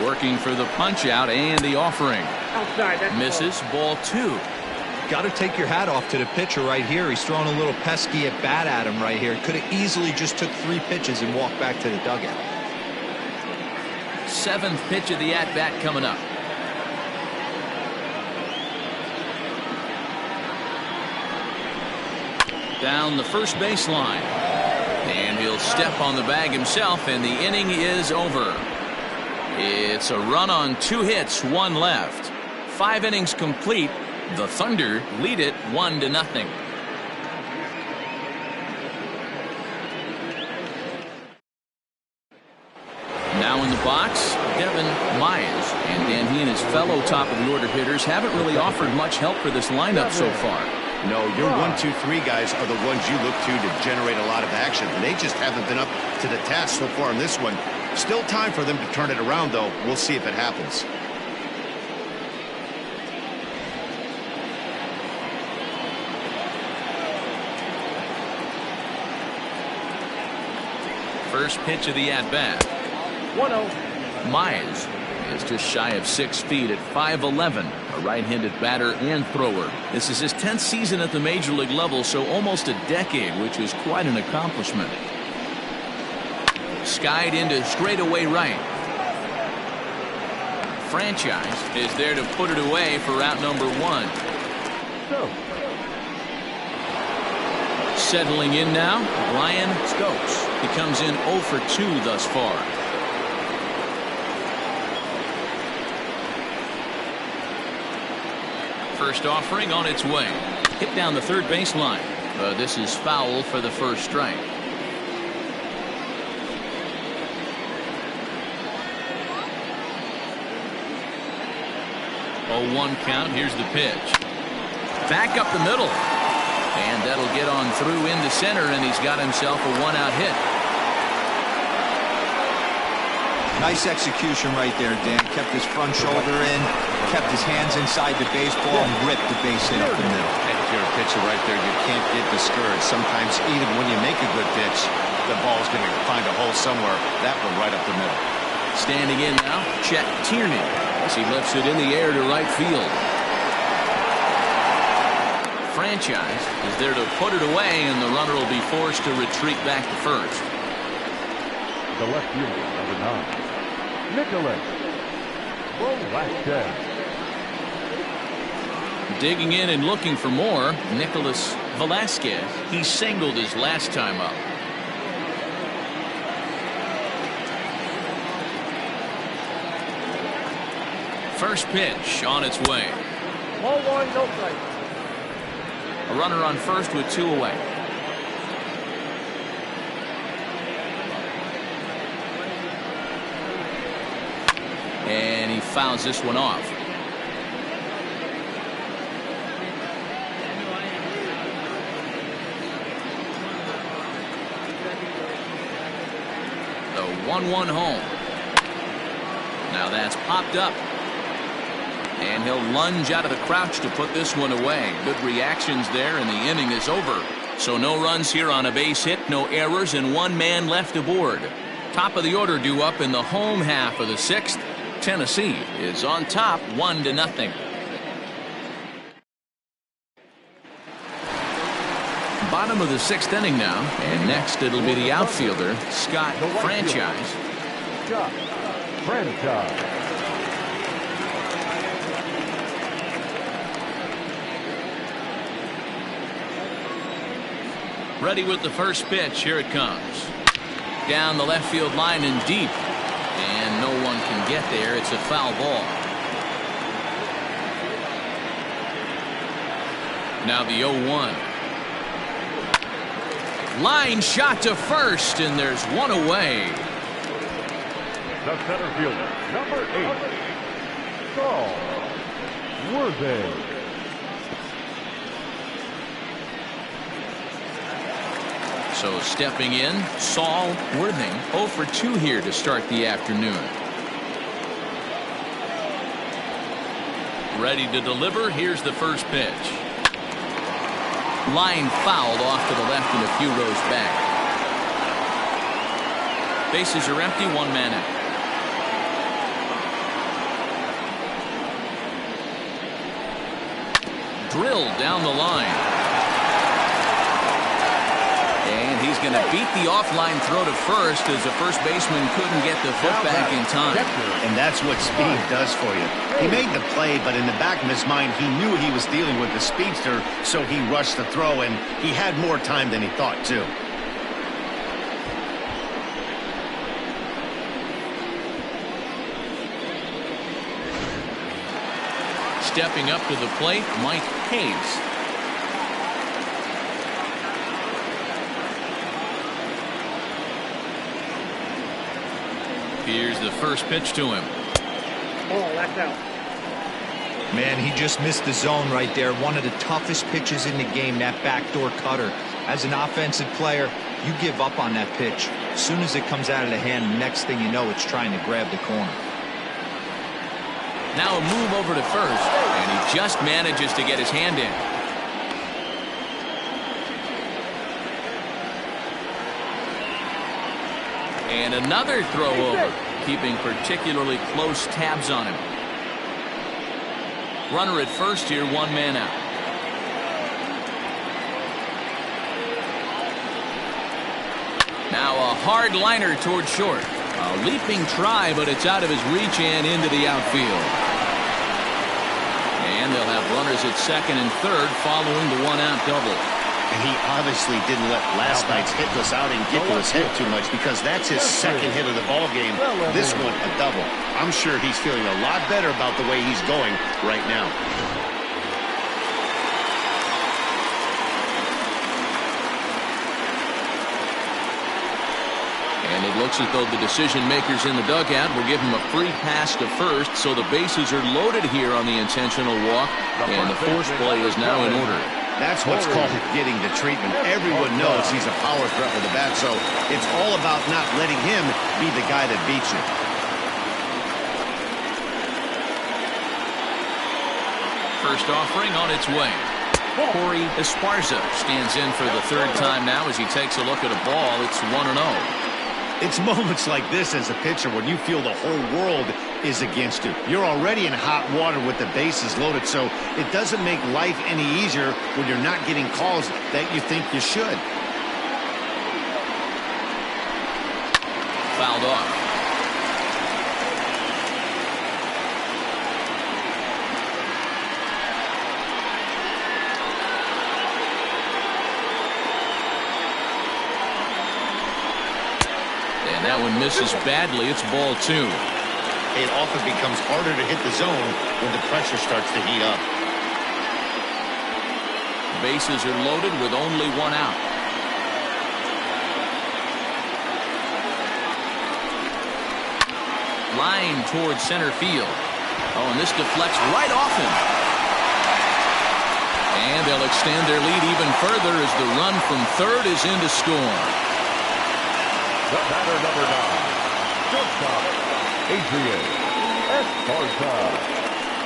Working for the punch out and the offering. Outside, that's misses. Ball 2. Got to take your hat off to the pitcher right here. He's throwing a little pesky at bat at him right here. Could have easily just took 3 pitches and walked back to the dugout. 7th pitch of the at bat coming up. Down the first baseline, and he'll step on the bag himself, and the inning is over. It's a run on 2 hits, 1 left. 5 innings complete. The Thunder lead it 1-0. Now in the box, Devin Myers. And Dan, he and his fellow top of the order hitters haven't really offered much help for this lineup so far. No, your 1, 2, 3 guys are the ones you look to generate a lot of action. They just haven't been up to the task so far in this one. Still time for them to turn it around, though. We'll see if it happens. First pitch of the at-bat. 1-0. Myers is just shy of 6 feet at 5'11", a right-handed batter and thrower. This is his 10th season at the major league level, so almost a decade, which is quite an accomplishment. Skied into straightaway right. Franchise is there to put it away for out number 1. Settling in now, Brian Stokes. He comes in 0 for 2 thus far. First offering on its way. Hit down the third baseline. This is foul for the first strike. 0-1 count. Here's the pitch. Back up the middle. And that'll get on through into center, and he's got himself a 1-out hit. Nice execution right there, Dan. Kept his front shoulder in, kept his hands inside the baseball and ripped the base hit up the middle. And if you're a pitcher right there, you can't get discouraged. Sometimes even when you make a good pitch, the ball's going to find a hole somewhere. That one right up the middle. Standing in now, Chet Tierney, as he lifts it in the air to right field. Franchise is there to put it away, and the runner will be forced to retreat back to first. The left fielder, number 9, Nicholas Velasquez. Digging in and looking for more, Nicholas Velasquez. He singled his last time up. First pitch on its way. Ball 1, no strike. A runner on first with 2 away. And he fouls this one off. The 1-1 home. Now that's popped up. And he'll lunge out of the crouch to put this one away. Good reactions there, and the inning is over. So no runs here on a base hit, no errors, and 1 man left aboard. Top of the order due up in the home half of the 6th. Tennessee is on top 1-0. Bottom of the 6th inning now, and next it'll be the outfielder, Scott Franchise. Scott Franchise. Ready with the first pitch. Here it comes. Down the left field line and deep. And no one can get there. It's a foul ball. Now the 0-1. Line shot to first, and there's 1 away. The center fielder, number 8, Saul Worthy. So stepping in, Saul Worthing, 0 for 2 here to start the afternoon. Ready to deliver. Here's the first pitch. Line fouled off to the left and a few rows back. Bases are empty, 1 man out. Drilled down the line. And he's going to beat the offline throw to first, as the first baseman couldn't get the foot back in time. And that's what speed does for you. He made the play, but in the back of his mind, he knew he was dealing with the speedster, so he rushed the throw, and he had more time than he thought, too. Stepping up to the plate, Mike Hayes. Here's the first pitch to him. Oh, that's out. Man, he just missed the zone right there. One of the toughest pitches in the game, that backdoor cutter. As an offensive player, you give up on that pitch. As soon as it comes out of the hand, next thing you know, it's trying to grab the corner. Now a move over to first, and he just manages to get his hand in. And another throw over, keeping particularly close tabs on him. Runner at first here, 1 man out. Now a hard liner toward short. A leaping try, but it's out of his reach and into the outfield. And they'll have runners at second and third following the 1-out double. And he obviously didn't let last night's hitless outing get to his head too much, because that's his second hit of the ball game. This one, a double. I'm sure he's feeling a lot better about the way he's going right now. And it looks as though the decision makers in the dugout will give him a free pass to first, so the bases are loaded here on the intentional walk, and the force play is now in order. That's what's called getting the treatment. Everyone knows he's a power threat with the bat, so it's all about not letting him be the guy that beats you. first offering on its way. Corey Esparza stands in for the third time now as he takes a look at a ball. It's 1-0. It's moments like this as a pitcher when you feel the whole world is against you. You're already in hot water with the bases loaded, so it doesn't make life any easier when you're not getting calls that you think you should. Fouled off. And that one misses badly. It's ball 2. It often becomes harder to hit the zone when the pressure starts to heat up. Bases are loaded with only one out. Line towards center field. Oh, and this deflects right off him. And they'll extend their lead even further as the run from third is in to score. The batter, number 9, shortstop, Adrian Esparza.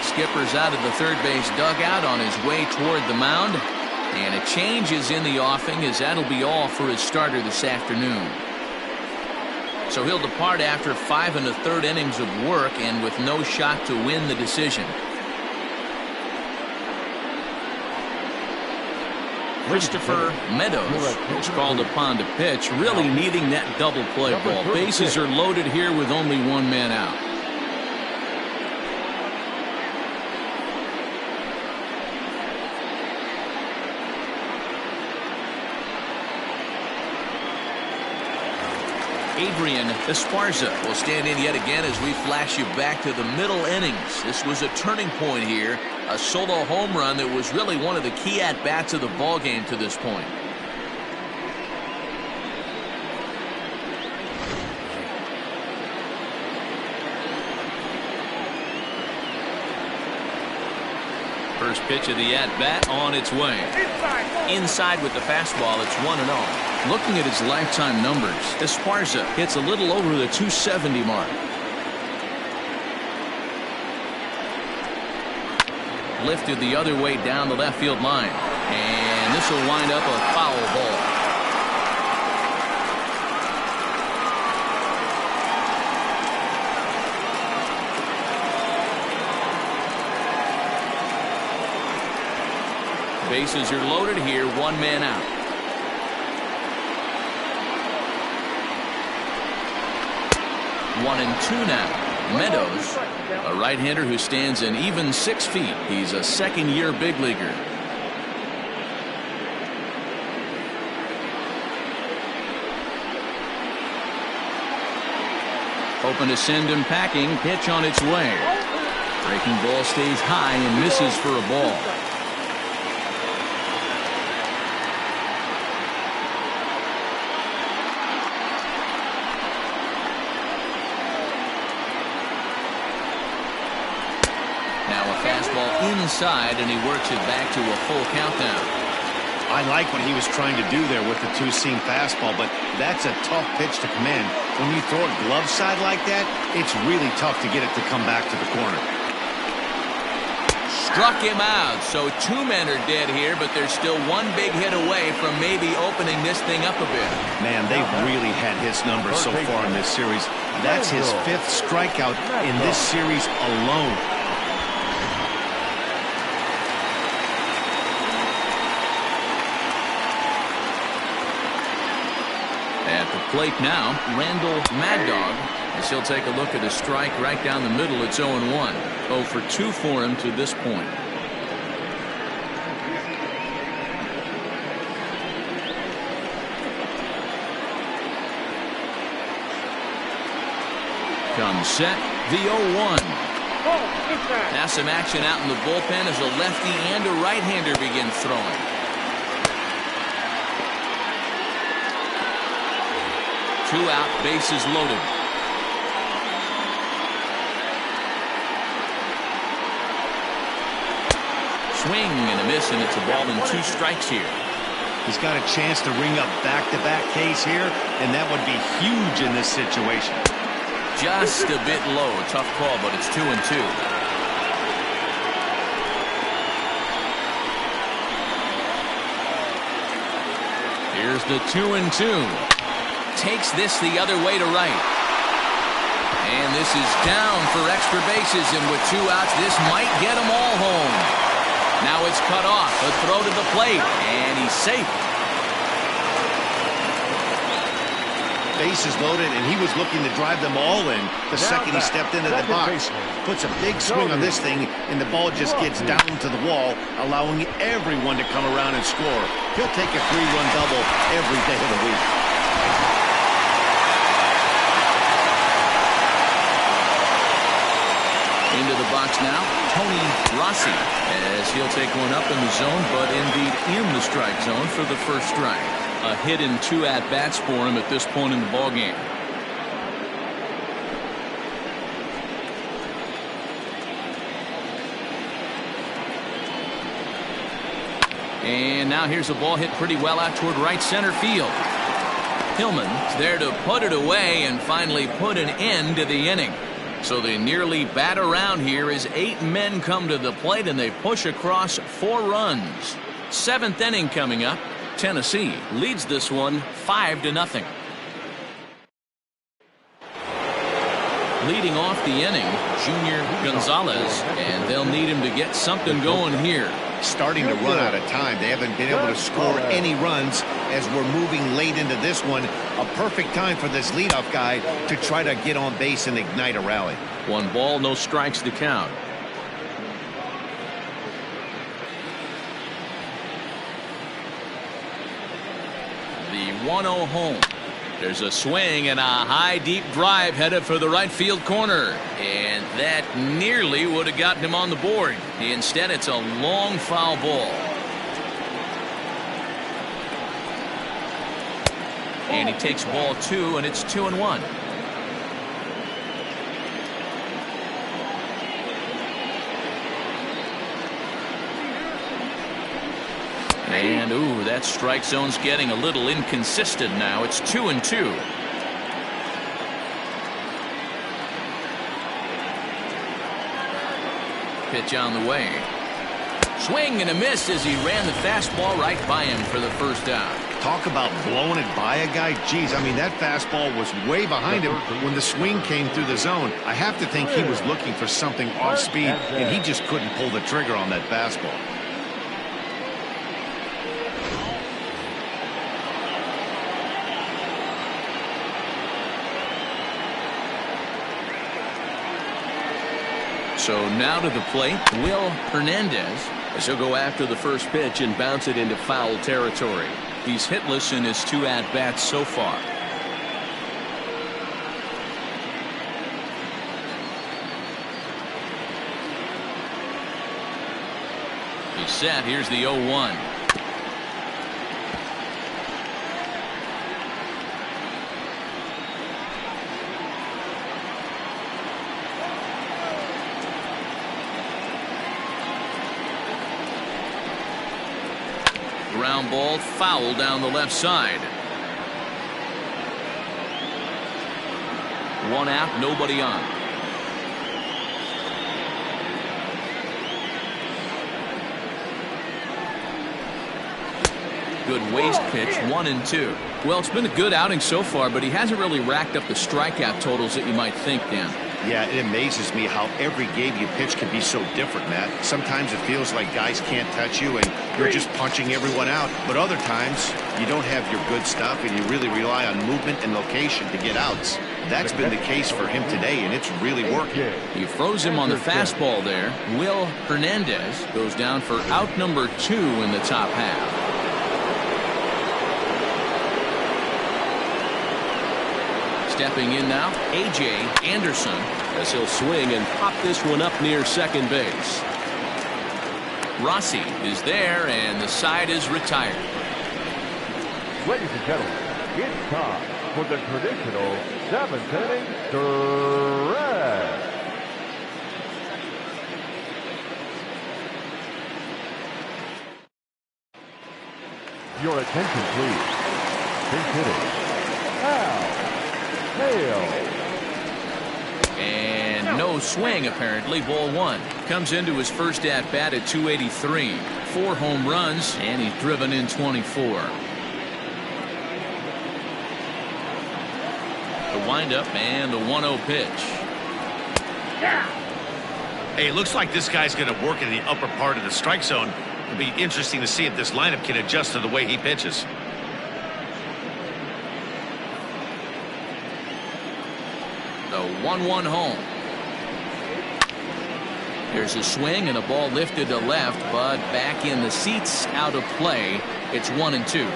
Skipper's out of the third base dugout on his way toward the mound. And a change is in the offing as that'll be all for his starter this afternoon. So he'll depart after 5 1/3 innings of work and with no shot to win the decision. Christopher Meadows is called upon to pitch, really needing that double play ball. Bases are loaded here with only one man out. Adrian Esparza will stand in yet again as we flash you back to the middle innings. This was a turning point here, a solo home run that was really one of the key at-bats of the ball game to this point. First pitch of the at-bat on its way. Inside with the fastball, it's 1-0. Looking at his lifetime numbers, Esparza hits a little over the 270 mark. Lifted the other way down the left field line. And this will wind up a foul ball. Bases are loaded here, one man out. One and two now. Meadows, a right-hander who stands an even 6 feet. He's a second-year big leaguer. Hoping to send him packing. Pitch on its way. Breaking ball stays high and misses for a ball. Inside, and he works it back to a full countdown. I like what he was trying to do there with the two-seam fastball, but that's a tough pitch to command. When you throw it glove side like that, it's really tough to get it to come back to the corner. Struck him out, so 2 men are dead here, but there's still one big hit away from maybe opening this thing up a bit. Man, they've really had his numbers so far in this series. That's his 5th strikeout in this series alone. At the plate now, Randall Mad Dog, as he'll take a look at a strike right down the middle. It's 0-1. 0 for 2 for him to this point. Comes set, the 0-1. Now some action out in the bullpen as a lefty and a right-hander begin throwing. 2 out, bases loaded. Swing and a miss, and it's a ball and 2 strikes here. He's got a chance to ring up back-to-back Ks here, and that would be huge in this situation. Just a bit low. Tough call, but it's 2-2. Here's the 2-2. Takes this the other way to right. And this is down for extra bases, and with 2 outs, this might get them all home. Now it's cut off. A throw to the plate, and he's safe. Bases loaded, and he was looking to drive them all in the second he stepped into the box. Puts a big swing on this thing, and the ball just gets down to the wall, allowing everyone to come around and score. He'll take a 3-run double every day of the week. Into the box now, Tony Rossi, as he'll take one up in the zone, but indeed in the strike zone for the first strike. A hit and 2 at-bats for him at this point in the ballgame. And now here's a ball hit pretty well out toward right center field. Hillman's there to put it away and finally put an end to the inning. So they nearly bat around here as 8 men come to the plate, and they push across 4 runs. 7th inning coming up. Tennessee leads this one 5-0. Leading off the inning, Junior Gonzalez, and they'll need him to get something going here. Starting to run out of time. They haven't been able to score any runs as we're moving late into this one. A perfect time for this leadoff guy to try to get on base and ignite a rally. 1 ball, no strikes to count. The 1-0 home. There's a swing and a high deep drive headed for the right field corner, and that nearly would have gotten him on the board. Instead, it's a long foul ball, and he takes ball 2, and it's 2-1. And, ooh, that strike zone's getting a little inconsistent now. It's 2-2. Pitch on the way. Swing and a miss as he ran the fastball right by him for the first out. Talk about blowing it by a guy. Geez, I mean, that fastball was way behind him when the swing came through the zone. I have to think he was looking for something off speed, and he just couldn't pull the trigger on that fastball. So now to the plate, Will Hernandez, as he'll go after the first pitch and bounce it into foul territory. He's hitless in his 2 at-bats so far. He's set. Here's the 0-1. Ground ball, foul down the left side. 1 out, nobody on. Good waist pitch, 1-2. Well, it's been a good outing so far, but he hasn't really racked up the strikeout totals that you might think, Dan. Yeah, it amazes me how every game you pitch can be so different, Matt. Sometimes it feels like guys can't touch you and you're just punching everyone out. But other times, you don't have your good stuff and you really rely on movement and location to get outs. That's been the case for him today, and it's really working. He froze him on the fastball there. Will Hernandez goes down for out number 2 in the top half. Stepping in now, A.J. Anderson, as he'll swing and pop this one up near second base. Rossi is there, and the side is retired. Ladies and gentlemen, it's time for the traditional 7th inning stretch. Your attention, please. Big hitting. Now. And no swing, apparently. Ball 1. Comes into his first at-bat at 283. 4 home runs, and he's driven in 24. The windup and the 1-0 pitch. Hey, it looks like this guy's going to work in the upper part of the strike zone. It'll be interesting to see if this lineup can adjust to the way he pitches. The 1-1 home. There's a swing and a ball lifted to left, but back in the seats, out of play. It's 1-2.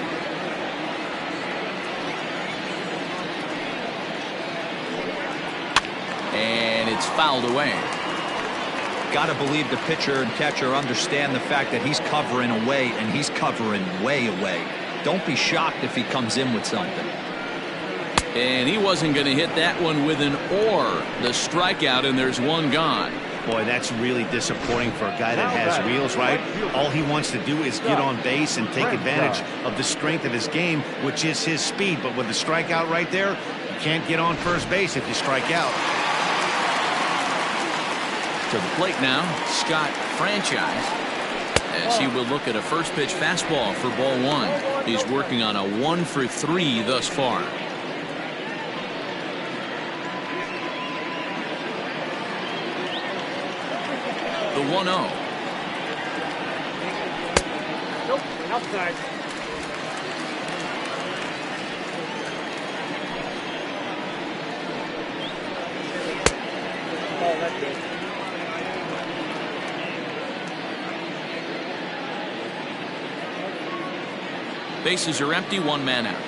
And it's fouled away. Got to believe the pitcher and catcher understand the fact that he's covering away, and he's covering way away. Don't be shocked if he comes in with something. And he wasn't going to hit that one with an or. The strikeout, and there's one gone. Boy, that's really disappointing for a guy that has wheels, right? All he wants to do is get on base and take advantage of the strength of his game, which is his speed. But with the strikeout right there, you can't get on first base if you strike out. To the plate now, Scott Franchise, as he will look at a first pitch fastball for ball one. He's working on a 1 for 3 thus far. The 1-0. Nope, outside. Oh, that's good. Bases are empty, 1 man out.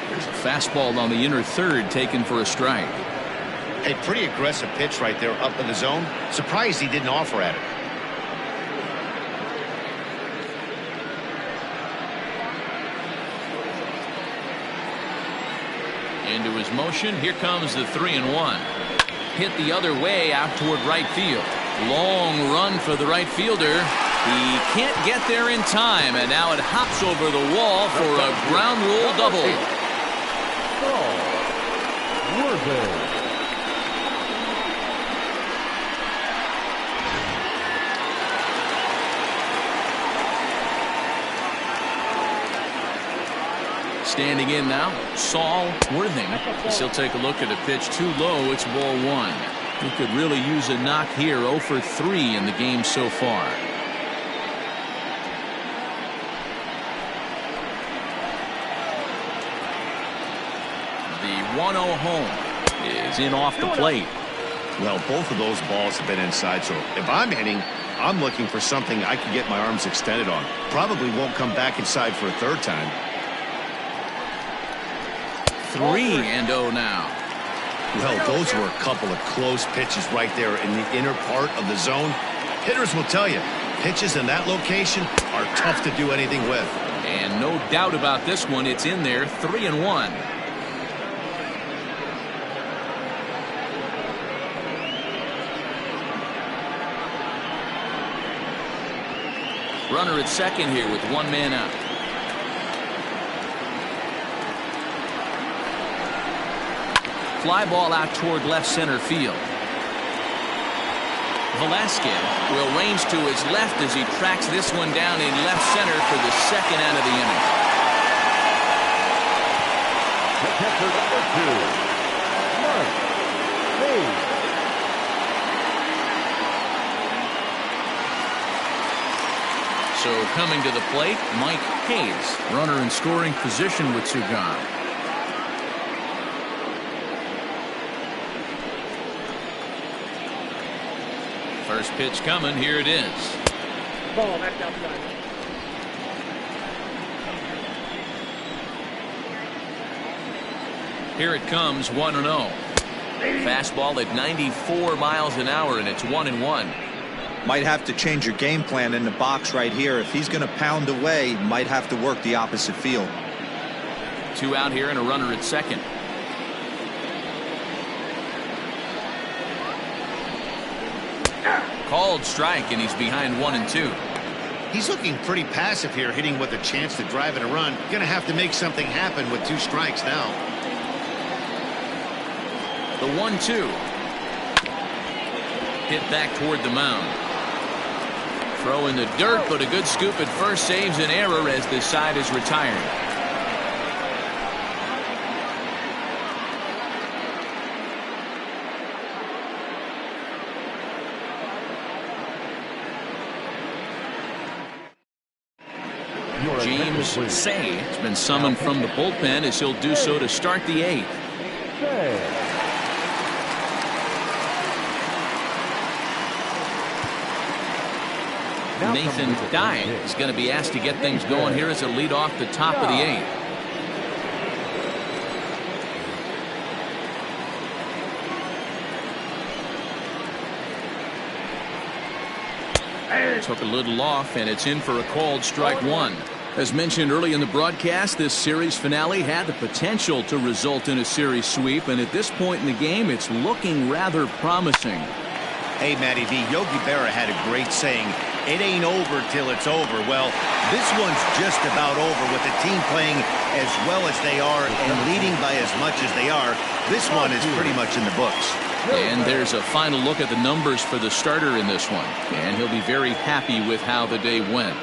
There's a fastball on the inner third taken for a strike. A pretty aggressive pitch right there up in the zone. Surprised he didn't offer at it. Into his motion. Here comes the 3-1. Hit the other way out toward right field. Long run for the right fielder. He can't get there in time, and now it hops over the wall for a ground rule double. Standing in now, Saul Worthing. As he'll take a look at a pitch too low. It's ball 1. He could really use a knock here. 0 for 3 in the game so far. The 1-0 home is in off the plate. Well, both of those balls have been inside, so if I'm hitting, I'm looking for something I can get my arms extended on. Probably won't come back inside for a third time. 3-0 now. Well, those were a couple of close pitches right there in the inner part of the zone. Hitters will tell you, pitches in that location are tough to do anything with. And no doubt about this one, it's in there. 3-1. Runner at second here with 1 man out. Fly ball out toward left center field. Velasquez will range to his left as he tracks this one down in left center for the second out of the inning. The catcher, number 2, Mike Hayes. So coming to the plate, Mike Hayes, runner in scoring position with two gone. First pitch coming. Here it is. Ball, that's outside. Here it comes. 1-0. Fastball at 94 miles an hour, and it's 1-1. Might have to change your game plan in the box right here. If he's going to pound away, might have to work the opposite field. 2 out here and a runner at second. Called strike, and he's behind 1-2. He's looking pretty passive here, hitting with a chance to drive in a run. Going to have to make something happen with 2 strikes now. The 1-2. Hit back toward the mound. Throw in the dirt, but a good scoop at first saves an error as this side is retired. James Say has been summoned from the bullpen as he'll do so to start the 8th. Nathan Dye is going to be asked to get things going here as a lead off the top of the 8th. Took a little off, and it's in for a called strike 1. As mentioned early in the broadcast, this series finale had the potential to result in a series sweep, and at this point in the game, it's looking rather promising. Hey, Matty V, Yogi Berra had a great saying, "It ain't over till it's over." Well, this one's just about over with the team playing as well as they are and leading by as much as they are. This one is pretty much in the books. And there's a final look at the numbers for the starter in this one, and he'll be very happy with how the day went.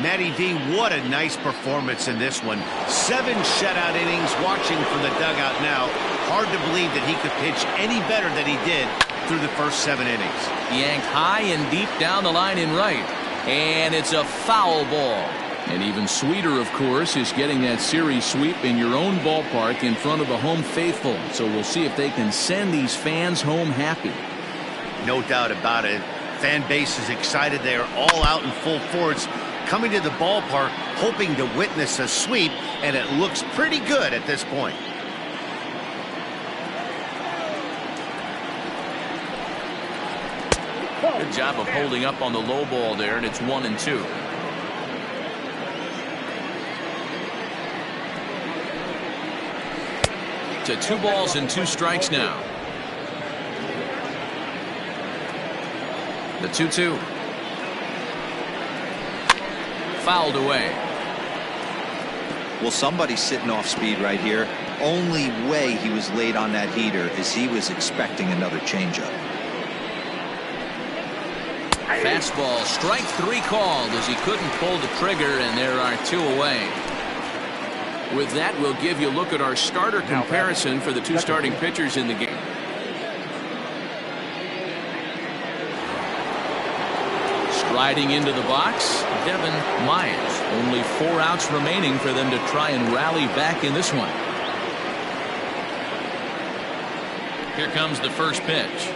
Matty V, what a nice performance in this one. 7 shutout innings. Watching from the dugout now, hard to believe that he could pitch any better than he did through the first 7 innings. Yanked high and deep down the line in right, and it's a foul ball. And even sweeter, of course, is getting that series sweep in your own ballpark in front of the home faithful. So we'll see if they can send these fans home happy. No doubt about it. Fan base is excited. They are all out in full force, coming to the ballpark, hoping to witness a sweep, and it looks pretty good at this point. Good job of holding up on the low ball there, and it's 1-2. To 2 balls and 2 strikes now. The 2-2. Fouled away. Well, somebody's sitting off speed right here. Only way he was late on that heater is he was expecting another changeup. Fastball, strike 3 called as he couldn't pull the trigger, and there are 2 away. With that, we'll give you a look at our starter comparison for the 2 starting pitchers in the game. Striding into the box, Devin Myers. Only 4 outs remaining for them to try and rally back in this one. Here comes the first pitch.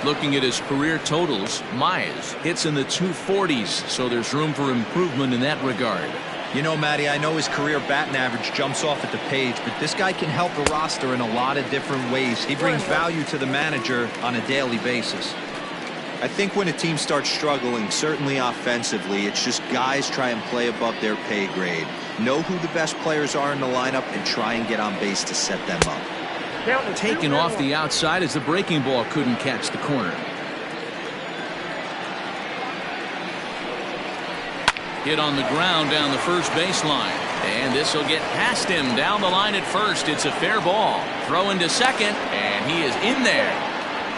Looking at his career totals, Myers hits in the 240s, so there's room for improvement in that regard. You know, Matty, I know his career batting average jumps off at the page, but this guy can help the roster in a lot of different ways. He brings value to the manager on a daily basis. I think when a team starts struggling, certainly offensively, it's just guys try and play above their pay grade. Know who the best players are in the lineup and try and get on base to set them up. Taken off the outside as the breaking ball couldn't catch the corner. Hit on the ground down the first baseline. And this will get past him down the line at first. It's a fair ball. Throw into second, and he is in there.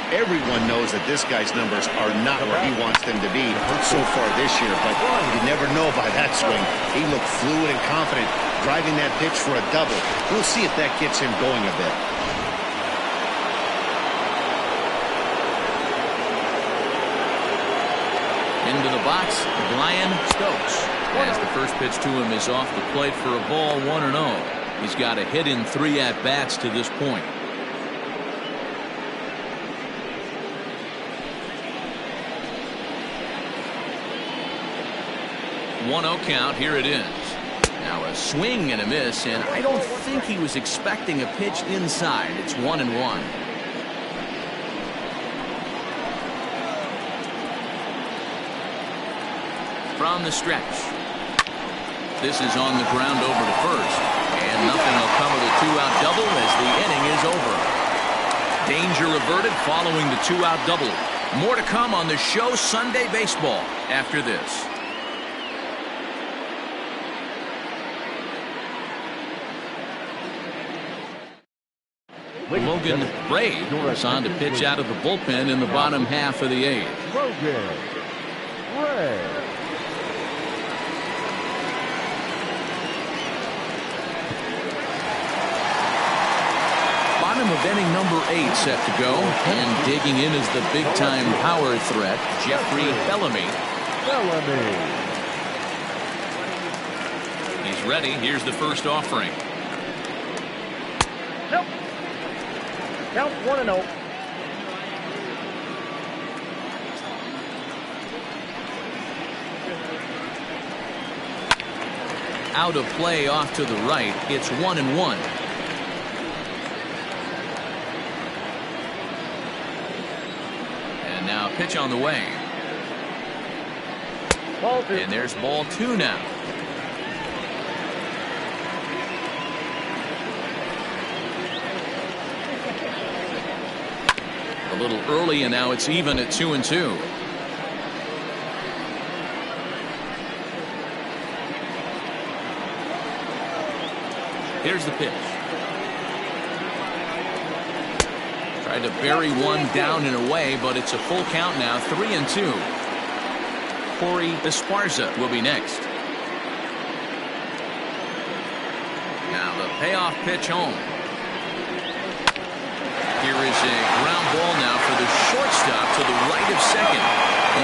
Everyone knows that this guy's numbers are not where he wants them to be so far this year, but you never know by that swing. He looked fluid and confident, driving that pitch for a double. We'll see if that gets him going a bit. Into the box, Brian Stokes. As the first pitch to him is off the plate for a ball, 1-0. He's got a hit in 3 at-bats to this point. 1-0 count. Here it is. Now a swing and a miss, and I don't think he was expecting a pitch inside. It's 1-1. From the stretch. This is on the ground over to first, and nothing will come of the 2-out double as the inning is over. Danger averted following the 2-out double. More to come on the show Sunday Baseball after this. Logan Ray is on to pitch out of the bullpen in the bottom half of the 8th. Logan Ray. Bottom of inning number 8 set to go, and digging in is the big-time power threat, Jeffrey Bellamy. He's ready. Here's the first offering. Nope. Count 1-0. Out of play off to the right. It's 1-1. And now pitch on the way. Ball 2. And there's ball 2 now. A little early, and now it's even at 2-2. Here's the pitch. Tried to bury one down and away, but it's a full count now. 3-2. Corey Esparza will be next. Now the payoff pitch home. Here is a ground ball now for the shortstop to the right of second.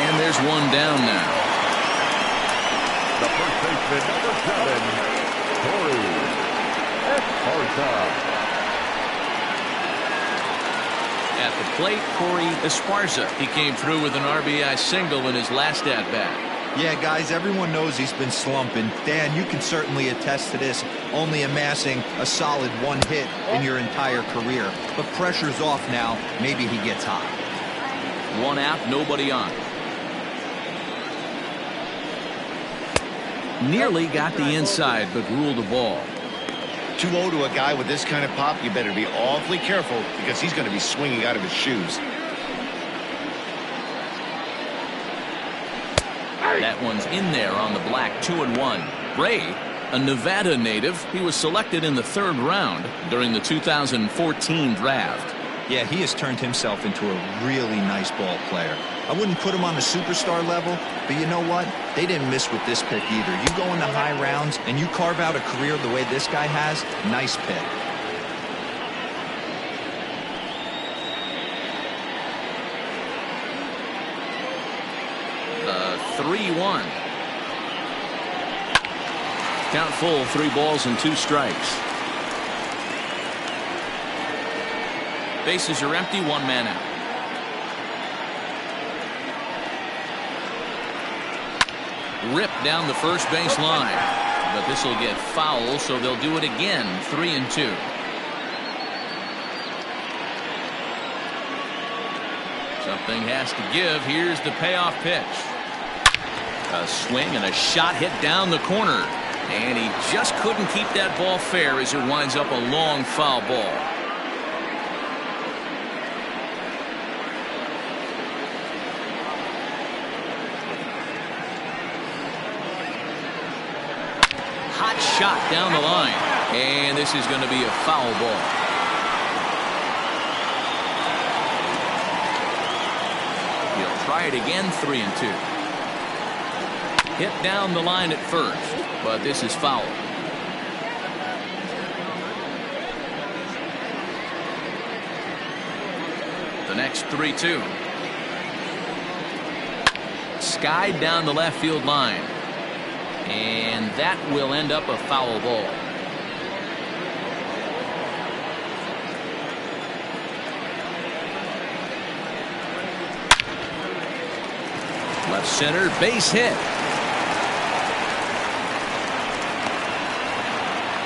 And there's one down now. The first baseman, number 7, Corey Esparza. At the plate, Corey Esparza. He came through with an RBI single in his last at-bat. Yeah, guys, everyone knows he's been slumping. Dan, you can certainly attest to this, only amassing a solid 1 hit in your entire career. But pressure's off now. Maybe he gets hot. 1 out, nobody on. Nearly got the inside, but ruled the ball. 2-0 to a guy with this kind of pop, you better be awfully careful because he's going to be swinging out of his shoes. That one's in there on the black. 2-1. Ray, a Nevada native, he was selected in the 3rd round during the 2014 draft. Yeah, he has turned himself into a really nice ball player. I wouldn't put him on the superstar level, but you know what? They didn't miss with this pick either. You go into high rounds and you carve out a career the way this guy has, nice pick. The 3-1. Count full, 3 balls and 2 strikes. Bases are empty, 1 man out. Ripped down the first base line, but this will get foul, so they'll do it again. 3-2. Something has to give. Here's the payoff pitch. A swing and a shot hit down the corner, and he just couldn't keep that ball fair as it winds up a long foul ball. Hot shot down the line, and this is going to be a foul ball. He'll try it again. 3-2. Hit down the line at first, but this is foul. The next 3-2. Skied down the left field line. And that will end up a foul ball. Left center, base hit.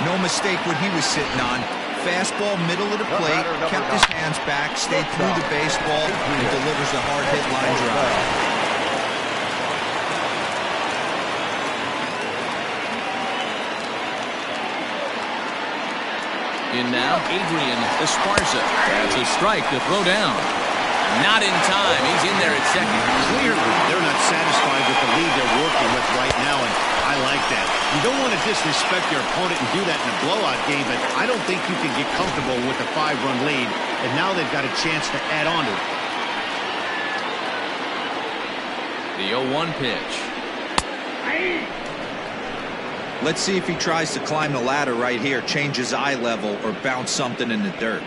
No mistake what he was sitting on. Fastball, middle of the plate, kept his hands back, stayed through the baseball, and delivers a hard hit line drive. In now, Adrian Esparza. That's a strike to throw down. Not in time. He's in there at second. Clearly, they're not satisfied with the lead they're working with right now, and I like that. You don't want to disrespect your opponent and do that in a blowout game, but I don't think you can get comfortable with a 5-run lead, and now they've got a chance to add on to it. The 0-1 pitch. Let's see if he tries to climb the ladder right here, change his eye level, or bounce something in the dirt.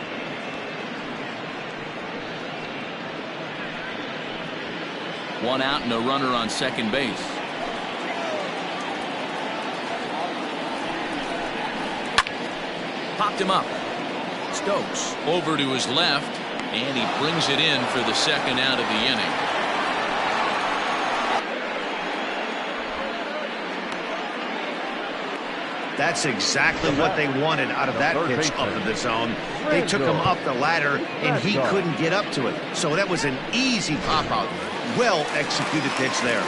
One out and a runner on second base. Popped him up. Stokes over to his left, and he brings it in for the second out of the inning. That's exactly what they wanted out of that pitch up in the zone. They took him up the ladder, and he couldn't get up to it. So that was an easy pop-out. Well-executed pitch there.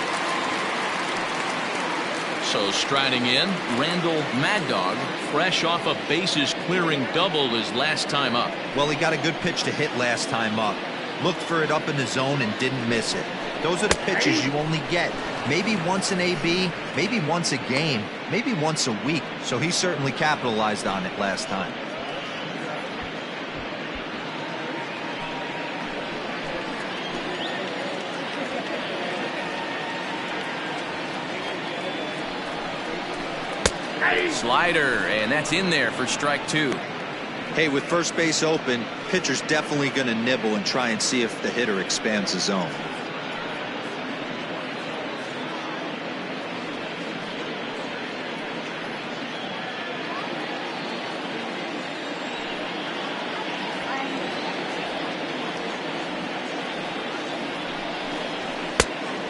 So striding in, Randall Mad Dog, fresh off a bases-clearing double his last time up. Well, he got a good pitch to hit last time up. Looked for it up in the zone and didn't miss it. Those are the pitches you only get. Maybe once an AB, maybe once a game, maybe once a week. So he certainly capitalized on it last time. Slider, and that's in there for strike 2. Hey, with first base open, pitcher's definitely going to nibble and try and see if the hitter expands the zone.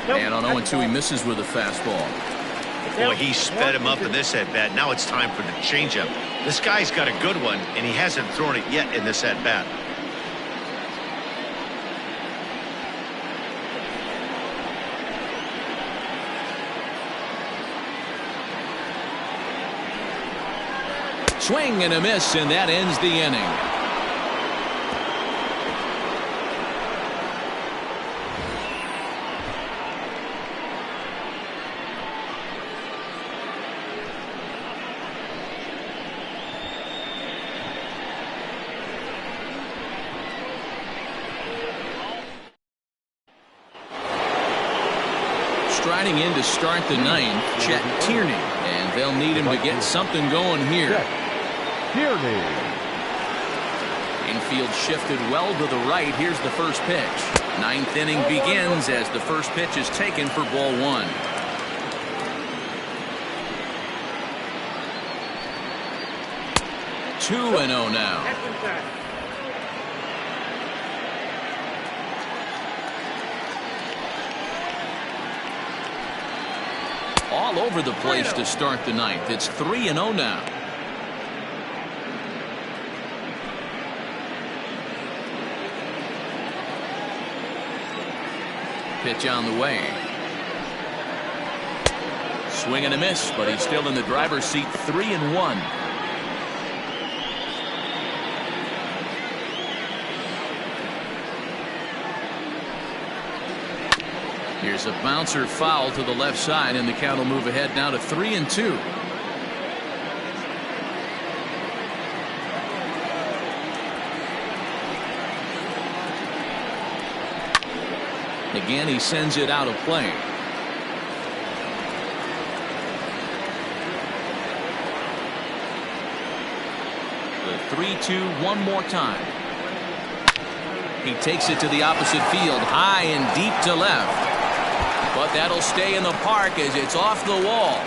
And on 0-2, he misses with a fastball. Boy, he sped him up in this at-bat. Now it's time for the changeup. This guy's got a good one, and he hasn't thrown it yet in this at-bat. Swing and a miss, and that ends the inning. Striding in to start the ninth, Chet Tierney, and they'll need him to get something going here. Tierney. Infield shifted well to the right. Here's the first pitch. Ninth inning begins as the first pitch is taken for ball 1. Two and 0 now. All over the place to start the ninth. It's 3-0 now. Pitch on the way. Swing and a miss, but he's still in the driver's seat. 3-1. Here's a bouncer foul to the left side, and the count will move ahead now to 3-2. Again, he sends it out of play. The 3-2 one more time. He takes it to the opposite field, high and deep to left. But that'll stay in the park as it's off the wall.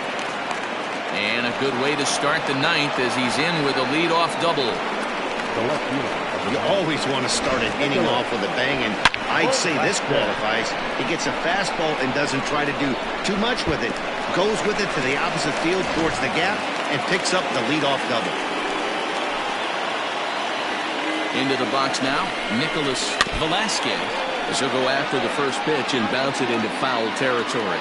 And a good way to start the ninth as he's in with a leadoff double. The left fielder. You always want to start an inning off with a bang, and I'd say this qualifies. He gets a fastball and doesn't try to do too much with it. Goes with it to the opposite field towards the gap and picks up the leadoff double. Into the box now, Nicholas Velasquez, as he'll go after the first pitch and bounce it into foul territory.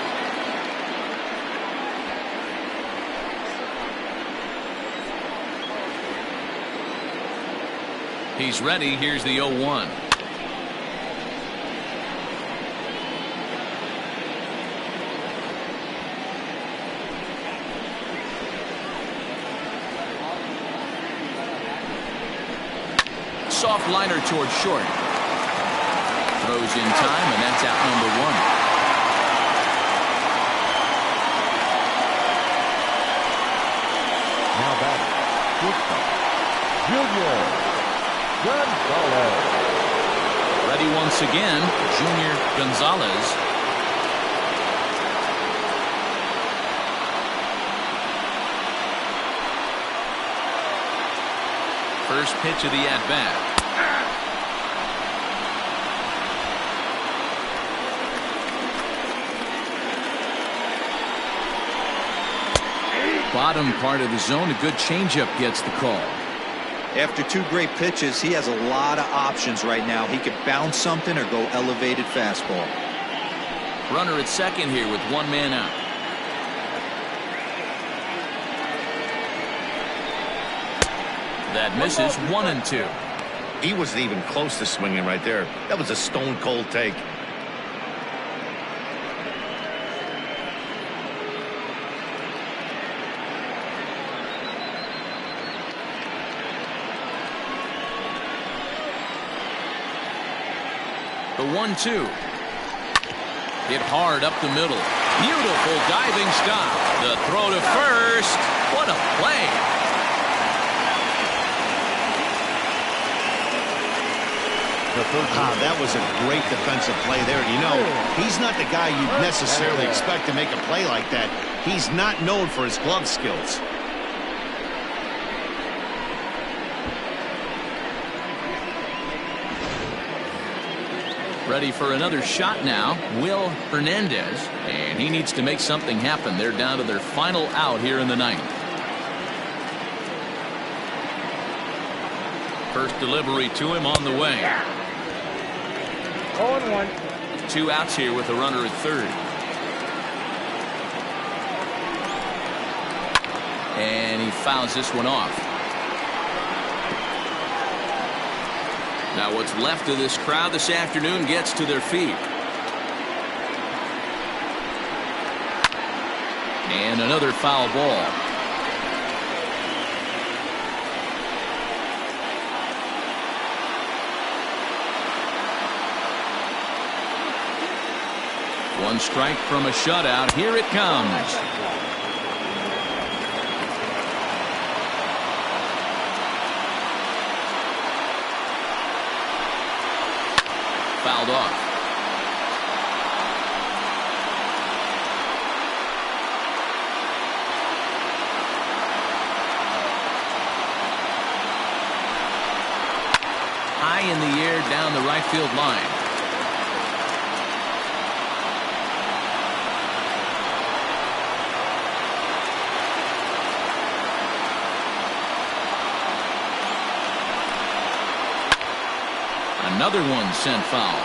He's ready. Here's the 0-1. soft liner towards short. Throws in time, and that's out number one. Now batting, shortstop, Junior Gonzalez. Ready once again, Junior Gonzalez. First pitch of the at-bat. Bottom part of the zone, a good changeup gets the call. After two great pitches, he has a lot of options right now. He could bounce something or go elevated fastball. Runner at second here with one man out. That misses 1-2. He wasn't even close to swinging right there. That was a stone cold take. The 1-2. Hit hard up the middle. Beautiful diving stop. The throw to first. What a play. That was a great defensive play there. You know, he's not the guy you'd necessarily expect to make a play like that. He's not known for his glove skills. Ready for another shot now, Will Hernandez, and he needs to make something happen. They're down to their final out here in the ninth. First delivery to him on the way. 0-1. Two outs here with a runner at third. And he fouls this one off. Now what's left of this crowd this afternoon gets to their feet. And another foul ball. One strike from a shutout. Here it comes. Fouled off. High in the air down the right field line. Another one sent foul.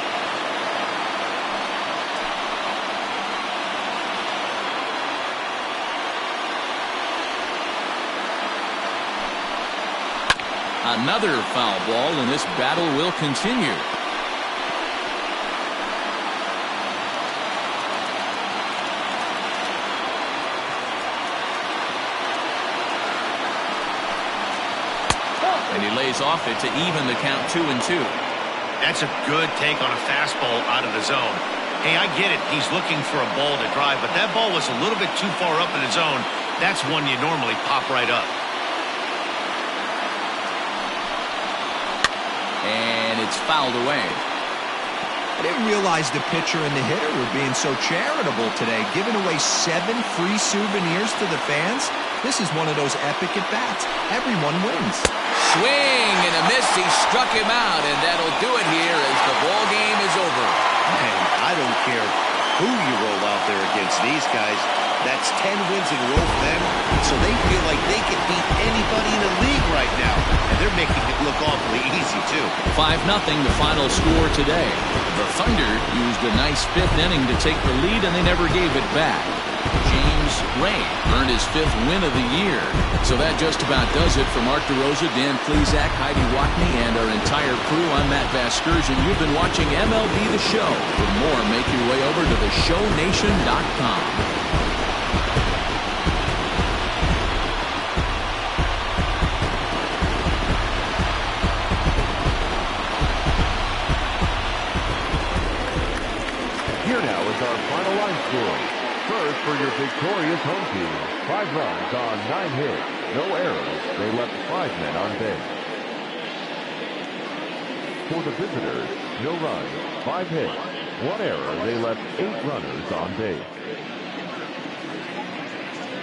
Another foul ball, and this battle will continue. And he lays off it to even the count 2-2. That's a good take on a fastball out of the zone. Hey, I get it. He's looking for a ball to drive, but that ball was a little bit too far up in the zone. That's one you normally pop right up. And it's fouled away. I didn't realize the pitcher and the hitter were being so charitable today, giving away 7 free souvenirs to the fans. This is one of those epic at-bats. Everyone wins. Swing and a miss. He struck him out, and that'll do it here as the ball game is over. Man, I don't care who you roll out there against these guys. That's 10 wins in a row for them, so they feel like they can beat anybody in the league right now. And they're making it look awfully easy, too. 5-0 the final score today. The Thunder used a nice 5th inning to take the lead, and they never gave it back. James Ray earned his 5th win of the year. So that just about does it for Mark DeRosa, Dan Plesac, Heidi Watney, and our entire crew. I'm Matt Vasgersian. You've been watching MLB The Show. For more, make your way over to theshownation.com. for your victorious home team. 5 runs on 9 hits. No errors. They left 5 men on base. For the visitors, no runs, 5 hits, 1 error. They left 8 runners on base.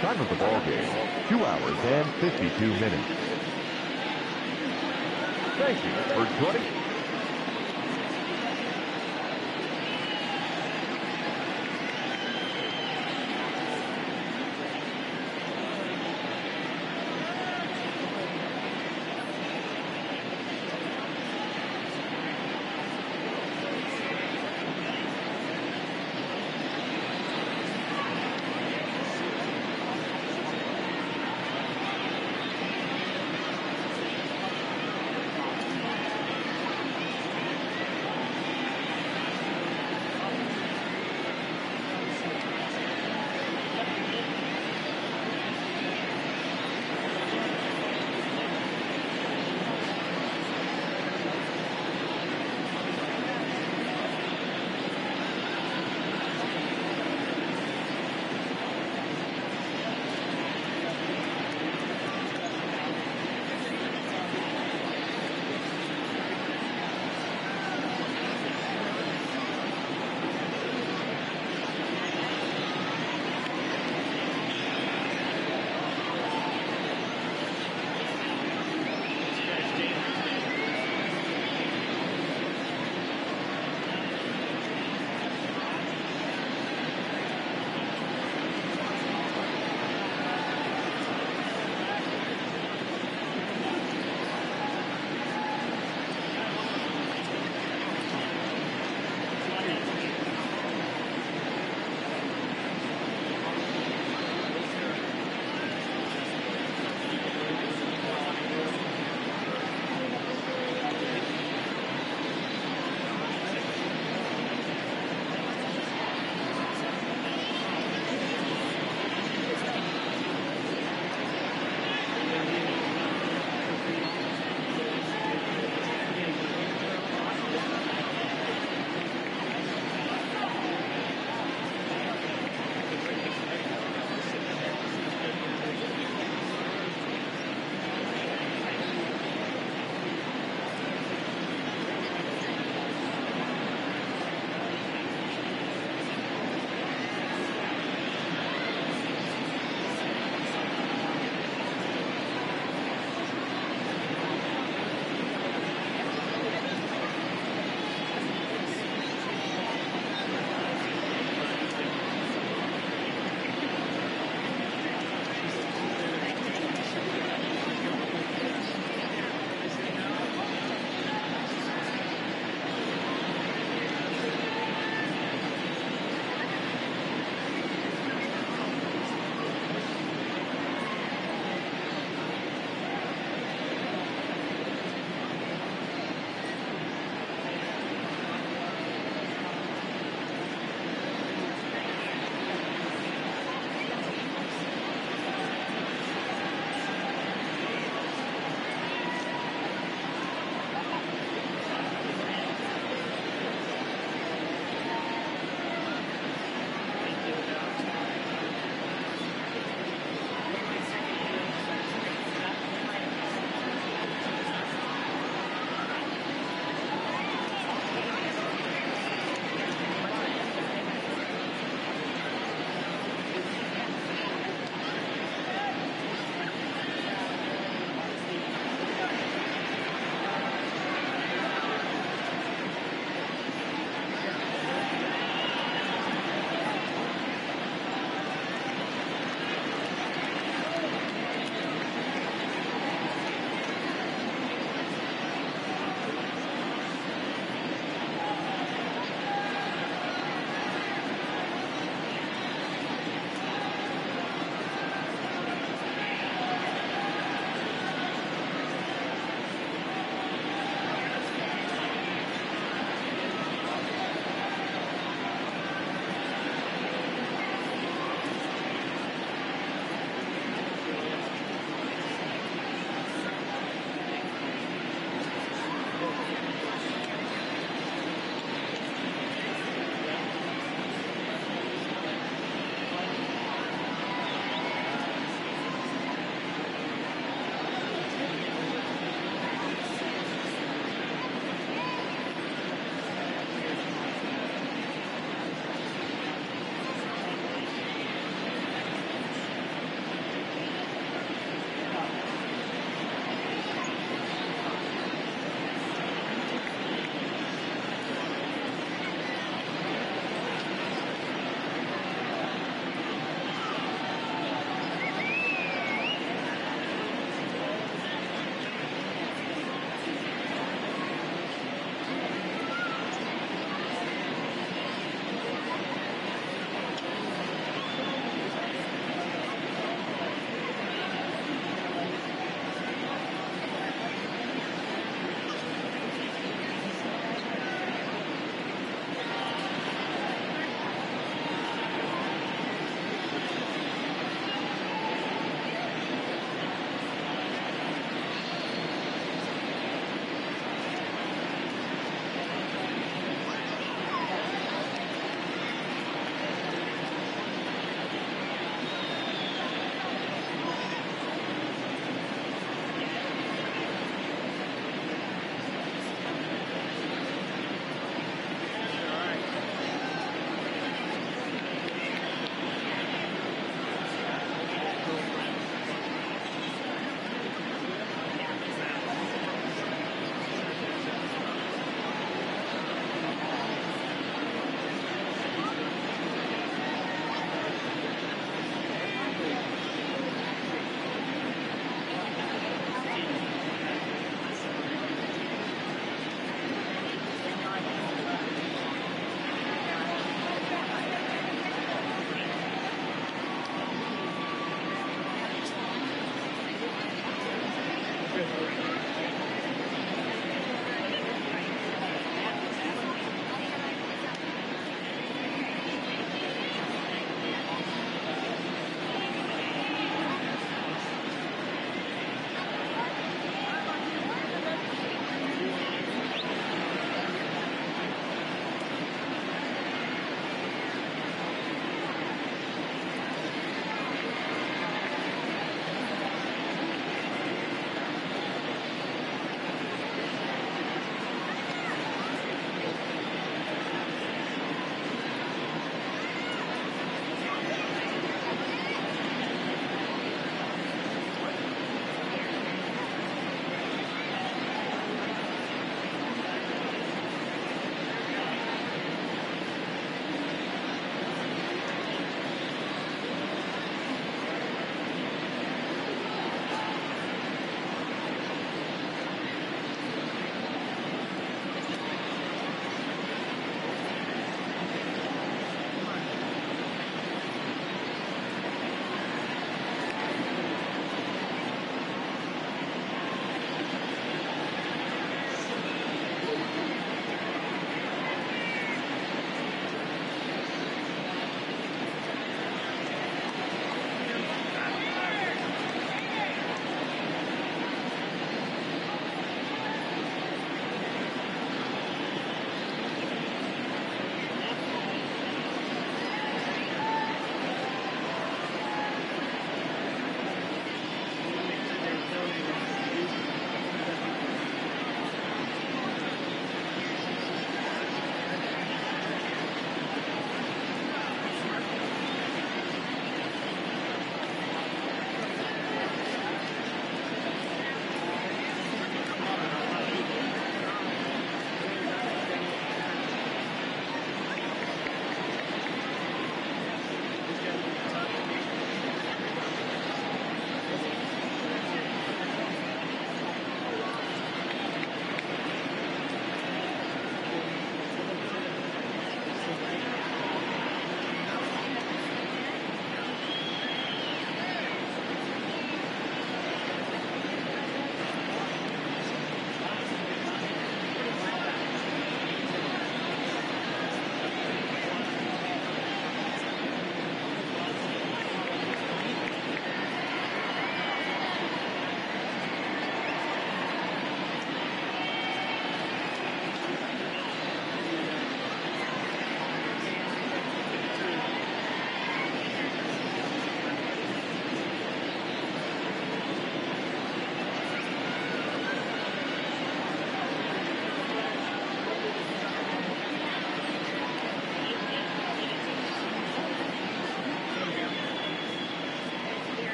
Time of the ball game, 2 hours and 52 minutes. Thank you for joining.